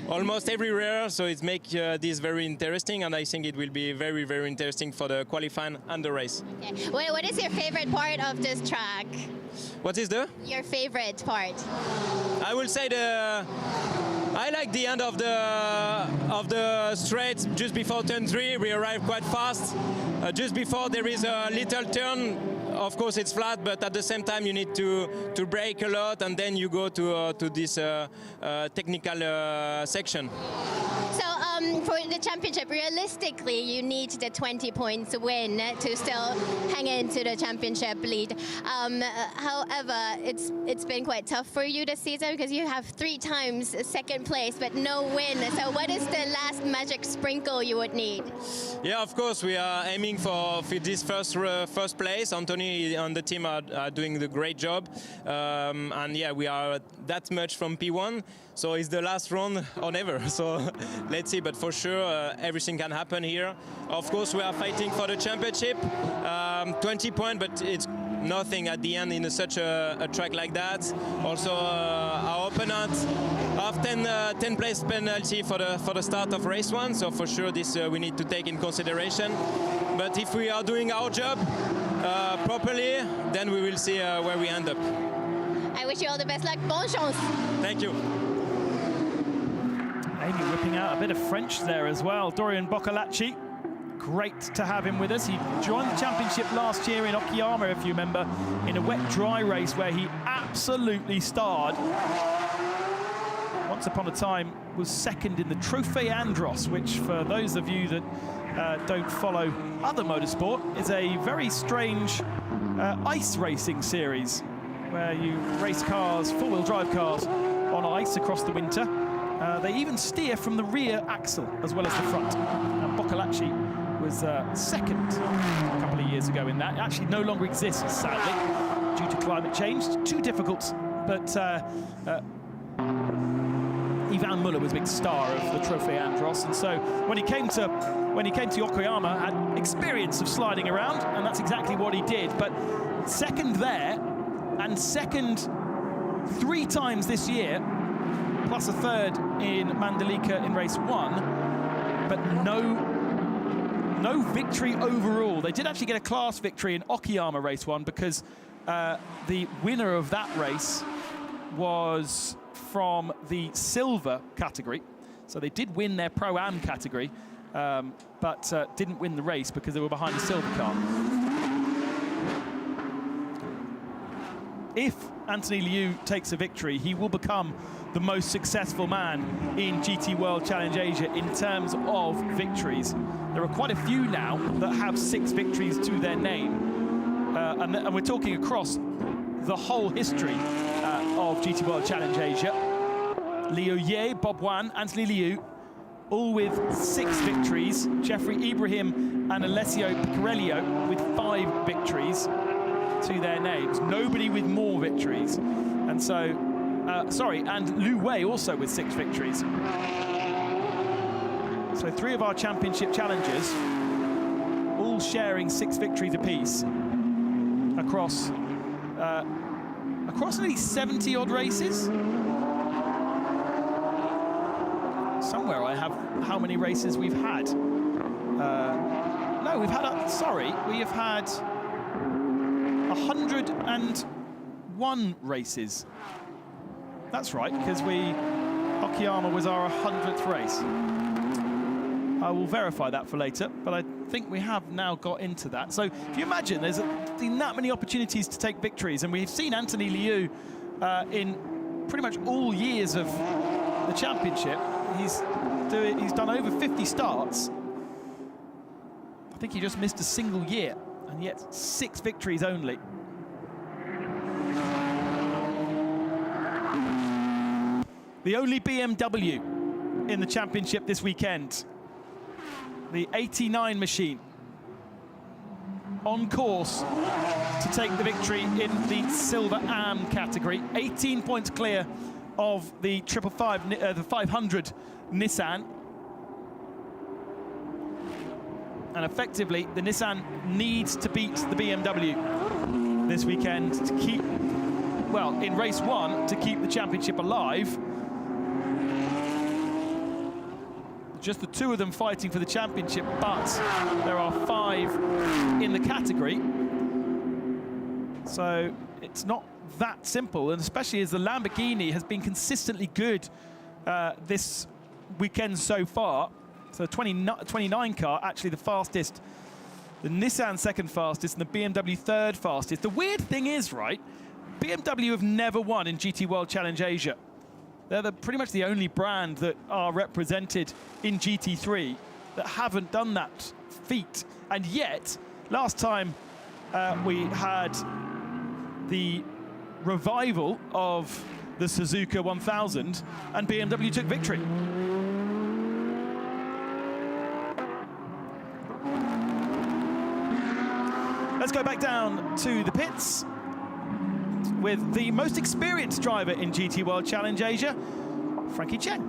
almost everywhere. So it makes this very interesting, and I think it will be very, very interesting for the qualifying and the race. Okay. What is your favorite part of this track? What is your favorite part? I will say I like the end of the straight just before turn 3. We arrive quite fast. Just before there is a little turn. Of course it's flat, but at the same time you need to brake a lot, and then you go to this technical section. So for the championship, realistically, you need the 20 points win to still hang into the championship lead. However, it's been quite tough for you this season because you have 3 times second place but no win. So what is the last magic sprinkle you would need? Yeah, of course, we are aiming for this first place. Anthony and the team are doing the great job. And yeah, we are that much from P1. So it's the last round or never. So let's see, but for sure everything can happen here. Of course, we are fighting for the championship. 20 points, but it's nothing at the end in such a track like that. Also, our opponent have 10 place penalty for the start of race 1. So for sure, this we need to take in consideration. But if we are doing our job properly, then we will see where we end up. I wish you all the best luck. Bonne chance. Thank you. Amy whipping out a bit of French there as well. Dorian Boccolacci, great to have him with us. He joined the championship last year in Okayama, if you remember, in a wet-dry race where he absolutely starred. Once upon a time was second in the Trofeo Andros, which for those of you that don't follow other motorsport is a very strange ice racing series where you race cars, four-wheel drive cars, on ice across the winter. They even steer from the rear axle as well as the front. And Boccolacci was second a couple of years ago in that. It actually no longer exists, sadly, due to climate change. Too difficult, but Ivan Muller was a big star of the Trofeo Andros, and so when he came to Yokoyama, had experience of sliding around, and that's exactly what he did. But second there, and second 3 times this year, plus a third in Mandalika in race 1, but no victory overall. They did actually get a class victory in Okayama race 1 because the winner of that race was from the silver category. So they did win their Pro-Am category, but didn't win the race because they were behind the silver car. If Anthony Liu takes a victory, he will become the most successful man in GT World Challenge Asia in terms of victories. There are quite a few now that have 6 victories to their name. And we're talking across the whole history of GT World Challenge Asia. Liu Ye, Bob Wan, Anthony Liu, all with 6 victories. Jeffrey Ibrahim and Alessio Piccarello with 5 victories to their names. Nobody with more victories. And so, and Lu Wei also with 6 victories. So 3 of our championship challengers all sharing 6 victories apiece across nearly 70 odd races. somewhere I have how many races we've had. No, we've had, sorry, we have had 101 races. That's right, because Okayama was our 100th race. I will verify that for later, but I think we have now got into that. So if you imagine, there's been that many opportunities to take victories, and we've seen Anthony Liu in pretty much all years of the championship. He's done over 50 starts. I think he just missed a single year, and yet 6 victories only. The only BMW in the championship this weekend, the 89 machine, on course to take the victory in the Silver AM category. 18 points clear of the 500 Nissan. And effectively, the Nissan needs to beat the BMW this weekend to keep, well, in race 1, to keep the championship alive. Just the 2 of them fighting for the championship, but there are 5 in the category. So it's not that simple, and especially as the Lamborghini has been consistently good this weekend so far. So 29 car, actually the fastest. The Nissan second fastest and the BMW third fastest. The weird thing is, right, BMW have never won in GT World Challenge Asia. They're pretty much the only brand that are represented in GT3 that haven't done that feat. And yet, last time we had the revival of the Suzuka 1000 and BMW took victory. Let's go back down to the pits with the most experienced driver in GT World Challenge Asia, Frankie Cheng.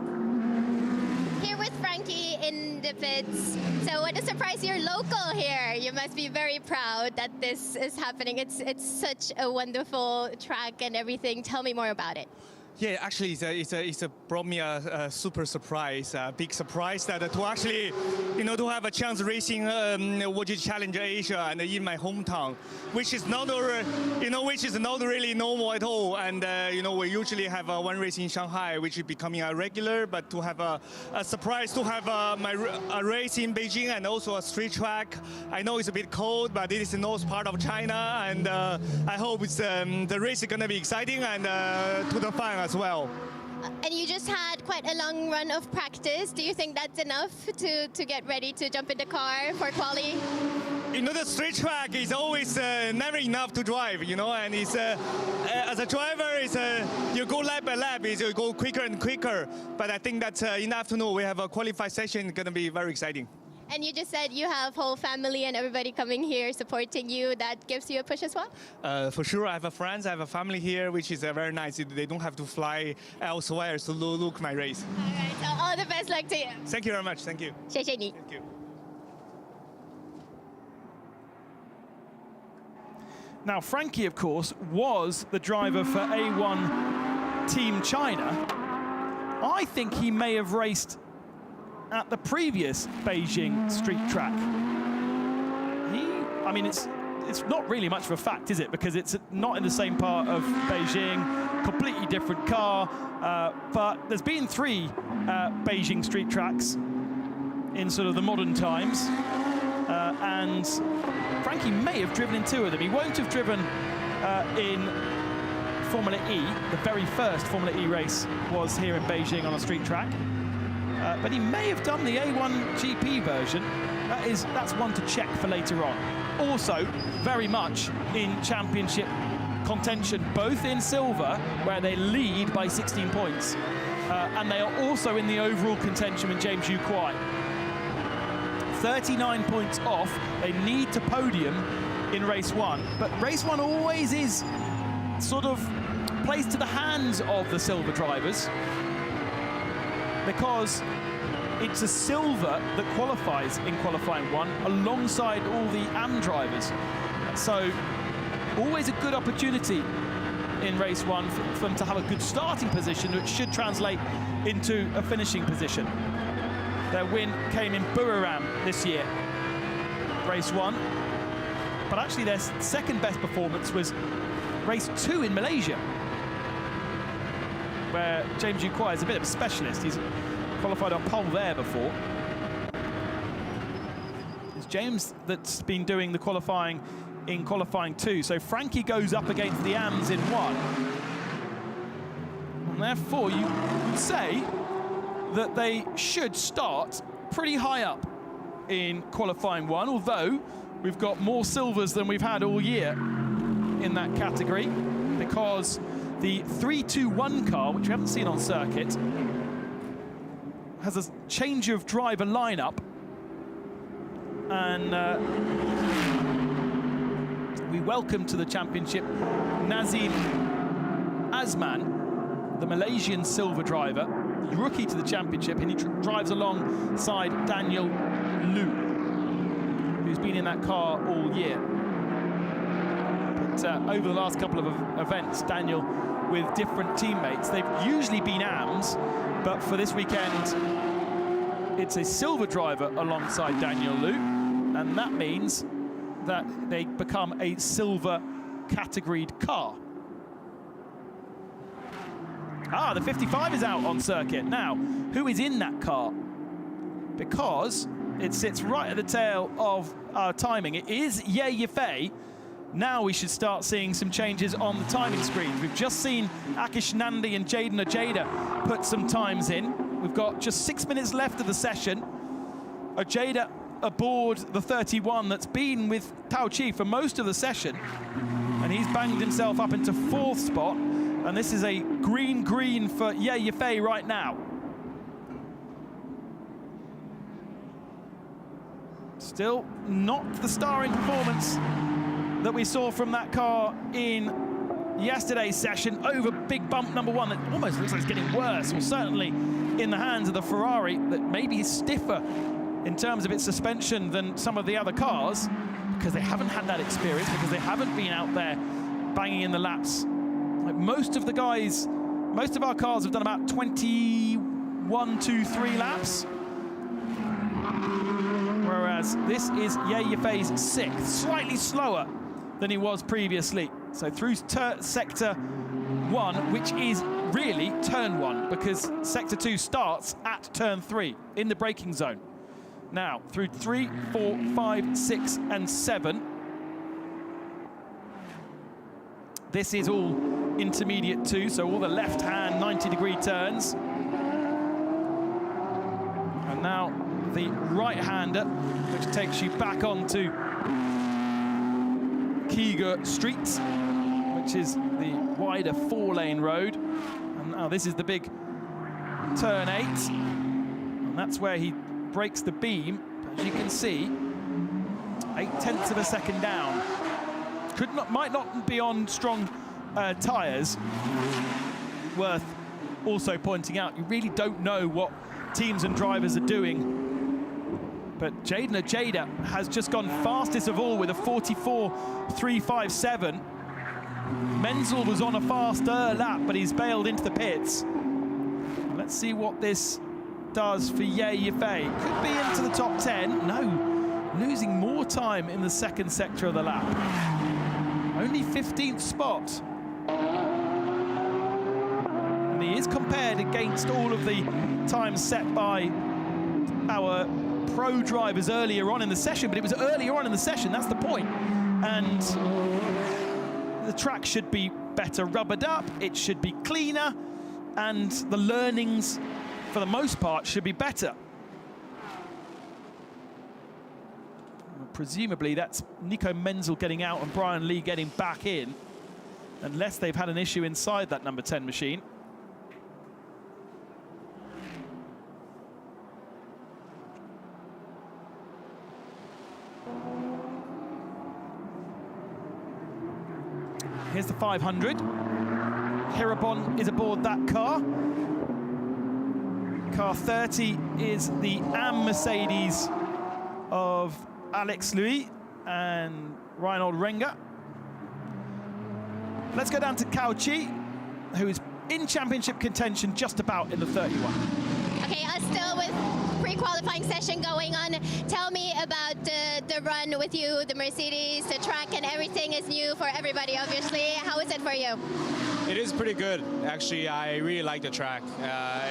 Here with Frankie in the pits. So what a surprise, you're local here. You must be very proud that this is happening. It's such a wonderful track and everything. Tell me more about it. Yeah, actually, it's brought me a super surprise, a big surprise that to actually, to have a chance racing World Challenge Asia and in my hometown, which is not, really normal at all. And we usually have one race in Shanghai, which is becoming a regular. But to have a surprise to have a race in Beijing and also a street track. I know it's a bit cold, but it is the north part of China, and I hope the race is going to be exciting and to the fun as well. And you just had quite a long run of practice. Do you think that's enough to get ready to jump in the car for quali? The street track is always never enough to drive, and it's as a driver, you go lap by lap, you go quicker and quicker. But I think that in the afternoon we have a qualified session, going to be very exciting. And you just said you have whole family and everybody coming here supporting you. That gives you a push as well? For sure, I have friends, I have a family here, which is very nice. They don't have to fly elsewhere to look my race. All right, so all the best luck to you. Thank you very much. Thank you. 谢谢你. Thank you. Now, Frankie, of course, was the driver for A1 Team China. I think he may have raced at the previous Beijing street track. I mean, it's not really much of a fact, is it? Because it's not in the same part of Beijing, completely different car. But there's been 3 Beijing street tracks in sort of the modern times. And Frankie may have driven in 2 of them. He won't have driven in Formula E. The very first Formula E race was here in Beijing on a street track. But he may have done the A1 GP version. That's one to check for later on. Also, very much in championship contention, both in silver, where they lead by 16 points, and they are also in the overall contention with James Yu Kwai. 39 points off. They need to podium in race 1, but race 1 always is sort of placed to the hands of the silver drivers, because it's a silver that qualifies in qualifying 1 alongside all the AM drivers. So always a good opportunity in race 1 for them to have a good starting position, which should translate into a finishing position. Their win came in Buriram this year, race 1. But actually their second best performance was race 2 in Malaysia, where James Yuquai is a bit of a specialist. He's qualified on pole there before. It's James that's been doing the qualifying in qualifying 2. So Frankie goes up against the AMs in 1. And therefore you would say that they should start pretty high up in qualifying 1, although we've got more silvers than we've had all year in that category, because the 321 car, which we haven't seen on circuit, has a change of driver lineup, and we welcome to the championship Nazim Azman, the Malaysian silver driver, rookie to the championship, and he drives alongside Daniel Liu, who's been in that car all year. But over the last couple of events, Daniel with different teammates, they've usually been AMs, but for this weekend, it's a silver driver alongside Daniel Liu, and that means that they become a silver categoried car. Ah, the 55 is out on circuit. Now, who is in that car? Because it sits right at the tail of our timing. It is Ye Yifei. Now we should start seeing some changes on the timing screens. We've just seen Akish Nandi and Jaden Ojeda put some times in. We've got just 6 minutes left of the session. Ojeda aboard the 31 that's been with Tao Chi for most of the session. And he's banged himself up into 4th spot. And this is a green for Ye Yifei right now. Still not the starring performance that we saw from that car in yesterday's session over big bump number 1 that almost looks like it's getting worse, or certainly in the hands of the Ferrari that maybe is stiffer in terms of its suspension than some of the other cars, because they haven't had that experience, because they haven't been out there banging in the laps. Like most of the guys, most of our cars have done about 21, 2, 3 laps. Whereas this is Ye Yifei's 6th, slightly slower than he was previously. So through sector 1, which is really turn 1, because sector 2 starts at turn 3 in the braking zone. Now through 3, 4, 5, 6, and 7. This is all intermediate 2, so all the left-hand 90-degree turns. And now the right-hander, which takes you back onto Beijing Street, which is the wider 4-lane road. And now this is the big turn 8, and that's where he breaks the beam. As you can see, 0.8 of a second down. Might not be on strong tyres. Worth also pointing out, you really don't know what teams and drivers are doing. But Jaden Ojeda has just gone fastest of all with a 44.357. Menzel was on a faster lap, but he's bailed into the pits. Let's see what this does for Ye Yifei. Could be into the top 10. No, losing more time in the second sector of the lap. Only 15th spot. And he is compared against all of the times set by our pro drivers earlier on in the session, but it was earlier on in the session, that's the point. And the track should be better rubbered up, it should be cleaner, and the learnings, for the most part, should be better. Presumably that's Nico Menzel getting out and Brian Lee getting back in, unless they've had an issue inside that number 10 machine. Here's the 500. Hirabon is aboard that car. Car 30 is the AM Mercedes of Alex Louis and Reinhold Renger. Let's go down to Cao Chi, who is in championship contention just about in the 31. Okay, still with pre-qualifying session going on. Tell me about the run with you, the Mercedes, the track, and everything is new for everybody, obviously. How is it for you? It is pretty good. Actually, I really like the track.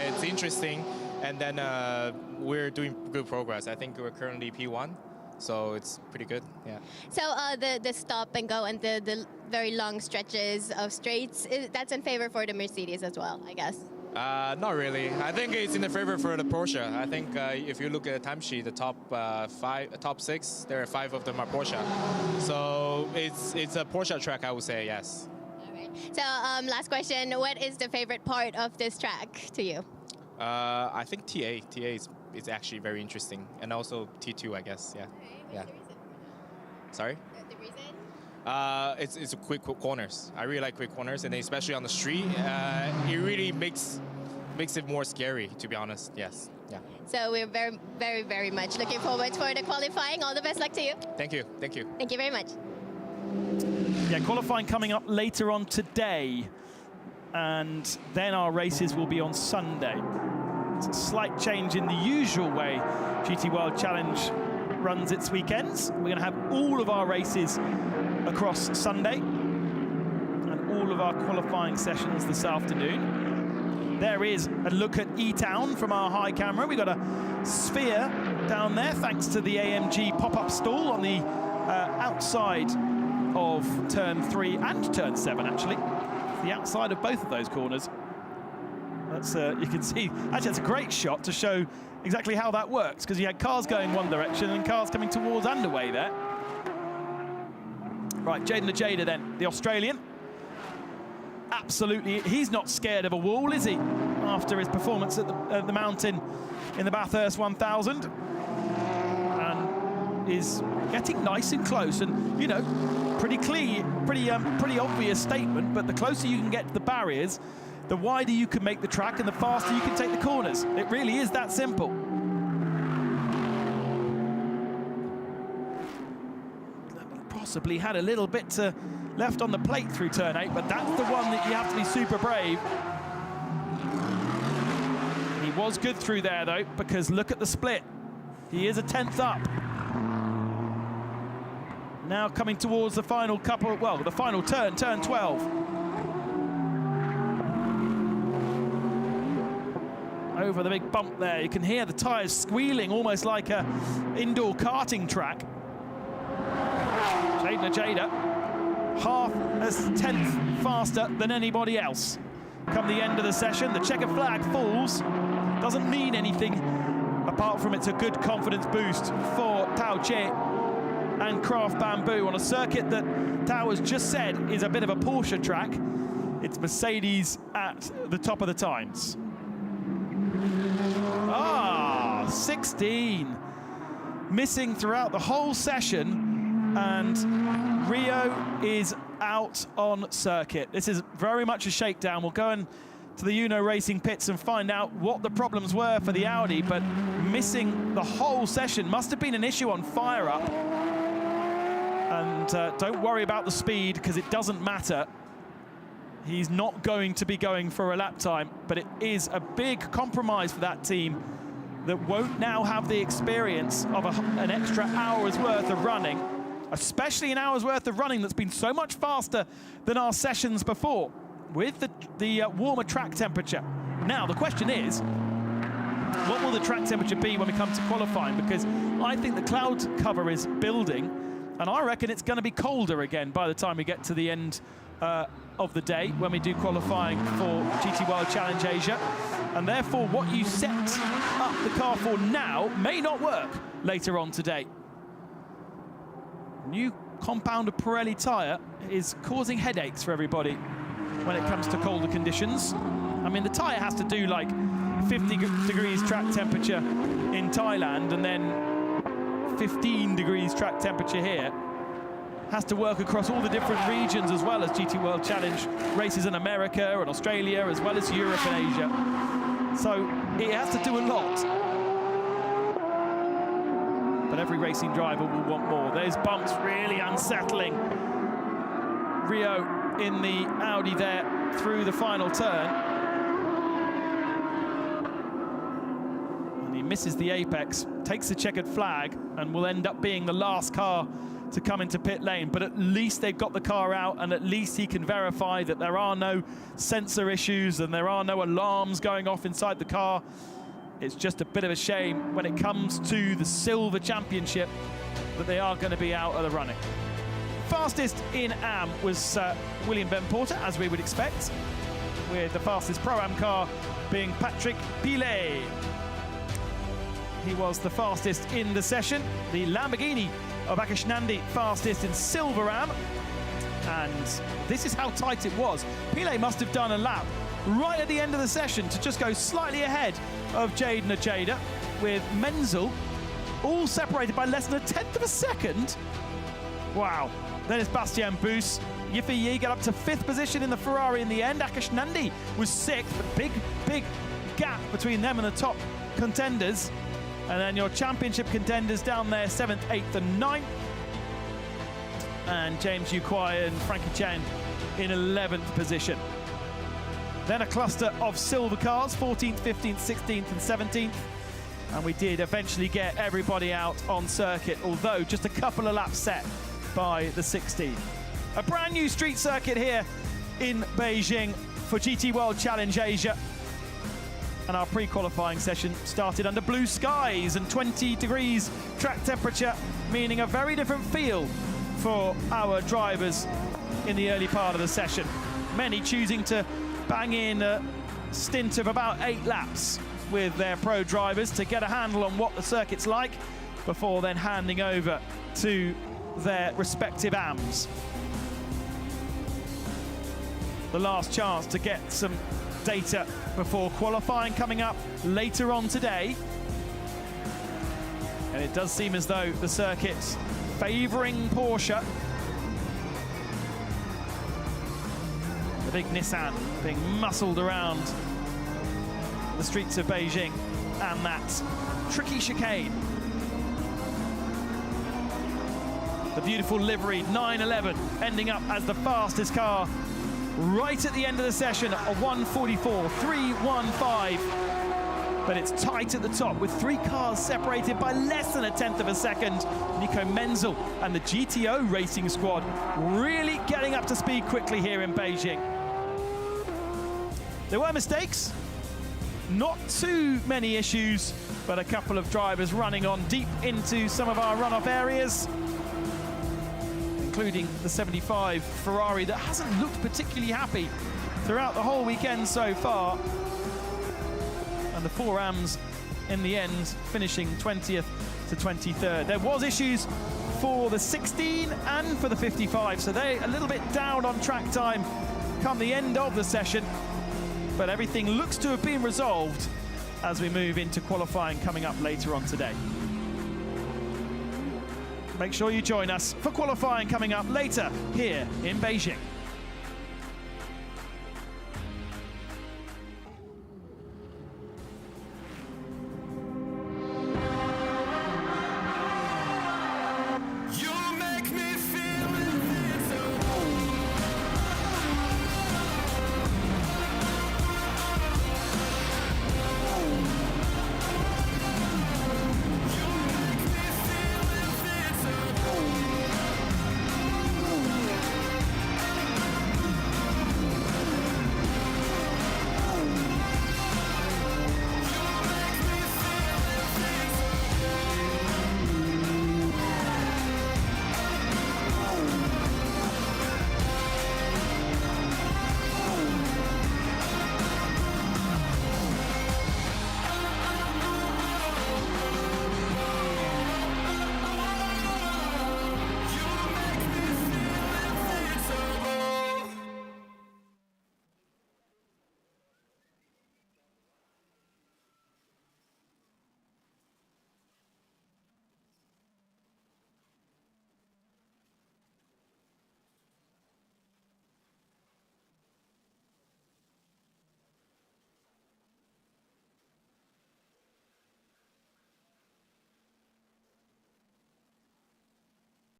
It's interesting, and then we're doing good progress. I think we're currently P1, so it's pretty good. Yeah. So the stop and go and the very long stretches of straights, that's in favor for the Mercedes as well, I guess. Not really. I think it's in the favor for the Porsche. I think if you look at the timesheet, the top 6, there are 5 of them are Porsche. So it's a Porsche track, I would say, yes. All right. So last question, what is the favorite part of this track to you? I think TA. TA is actually very interesting, and also T2, I guess. Yeah. What's the reason for that? Sorry. The reason? It's quick corners. I really like quick corners, and especially on the street, it really makes it more scary, to be honest. Yes. Yeah. So we're very much looking forward for the qualifying. All the best luck to you. Thank you. Thank you. Thank you very much. Yeah, qualifying coming up later on today, and then our races will be on Sunday. It's a slight change in the usual way GT World Challenge runs its weekends. We're going to have all of our races across Sunday and all of our qualifying sessions this afternoon. There is a look at E-Town from our high camera. We've got a sphere down there thanks to the AMG pop-up stall on the outside of turn 3 and turn 7, actually. It's the outside of both of those corners. That's you can see, actually it's a great shot to show exactly how that works, because you had cars going one direction and cars coming towards underway there. Right, Jaden Ajeda then, the Australian. Absolutely, he's not scared of a wall, is he? After his performance at the mountain in the Bathurst 1000. And is getting nice and close, and, you know, pretty clear, pretty obvious statement, but the closer you can get to the barriers, the wider you can make the track and the faster you can take the corners. It really is that simple. Possibly had a little bit left on the plate through turn 8, but that's the one that you have to be super brave. He was good through there though, because look at the split. He is a 10th up. Now coming towards the final couple, well, the final turn, turn 12. Over the big bump there, you can hear the tyres squealing, almost like a indoor karting track. Jaden Ajeda, half as 10th faster than anybody else. Come the end of the session, the checker flag falls. Doesn't mean anything, apart from it's a good confidence boost for Tao Che and Craft Bamboo on a circuit that Tao has just said is a bit of a Porsche track. It's Mercedes at the top of the times. 16. Missing throughout the whole session, and Rio is out on circuit. This is very much a shakedown. We'll go to the Uno Racing pits and find out what the problems were for the Audi, but missing the whole session must have been an issue on fire up. And don't worry about the speed, because it doesn't matter. He's not going to be going for a lap time, but it is a big compromise for that team that won't now have the experience of an extra hour's worth of running, especially an hour's worth of running that's been so much faster than our sessions before, with the warmer track temperature. Now, the question is, what will the track temperature be when we come to qualifying? Because I think the cloud cover is building, and I reckon it's going to be colder again by the time we get to the end of the day when we do qualifying for GT World Challenge Asia. And therefore, what you set up the car for now may not work later on today. New compound Pirelli tyre is causing headaches for everybody when it comes to colder conditions. I mean, the tyre has to do like 50 degrees track temperature in Thailand and then 15 degrees track temperature here. Has to work across all the different regions, as well as GT World Challenge races in America and Australia, as well as Europe and Asia. So it has to do a lot. But every racing driver will want more. Those bumps really unsettling. Rio in the Audi there through the final turn. And he misses the apex, takes the checkered flag, and will end up being the last car to come into pit lane. But at least they've got the car out, and at least he can verify that there are no sensor issues and there are no alarms going off inside the car. It's just a bit of a shame when it comes to the Silver Championship that they are going to be out of the running. Fastest in AM was William Ben Porter, as we would expect, with the fastest Pro-Am car being Patrick Pilet. He was the fastest in the session. The Lamborghini of Akash Nandi fastest in Silver AM. And this is how tight it was. Pilet must have done a lap right at the end of the session to just go slightly ahead of Jade Najeda, with Menzel all separated by less than a tenth of a second. Wow. Then it's Bastien Bus. Yiffy Yi got up to 5th position in the Ferrari in the end. Akash Nandi was 6th. A big gap between them and the top contenders. And then your championship contenders down there, 7th, 8th and 9th. And James Yukwai and Frankie Chen in 11th position. Then a cluster of silver cars, 14th, 15th, 16th and 17th. And we did eventually get everybody out on circuit, although just a couple of laps set by the 16th. A brand new street circuit here in Beijing for GT World Challenge Asia. And our pre-qualifying session started under blue skies and 20 degrees track temperature, meaning a very different feel for our drivers in the early part of the session. Many choosing to bang in a stint of about 8 laps with their pro drivers to get a handle on what the circuit's like before then handing over to their respective AMs. The last chance to get some data before qualifying coming up later on today. And it does seem as though the circuit's favouring Porsche. The big Nissan being muscled around the streets of Beijing and that tricky chicane. The beautiful liveried 911 ending up as the fastest car right at the end of the session, a 1:44.315. But it's tight at the top with 3 cars separated by less than a tenth of a second. Nico Menzel and the GTO racing squad really getting up to speed quickly here in Beijing. There were mistakes, not too many issues, but a couple of drivers running on deep into some of our runoff areas, including the 75 Ferrari that hasn't looked particularly happy throughout the whole weekend so far. And the 4 AMs in the end finishing 20th to 23rd. There was issues for the 16 and for the 55, so they're a little bit down on track time come the end of the session. But everything looks to have been resolved as we move into qualifying coming up later on today. Make sure you join us for qualifying coming up later here in Beijing.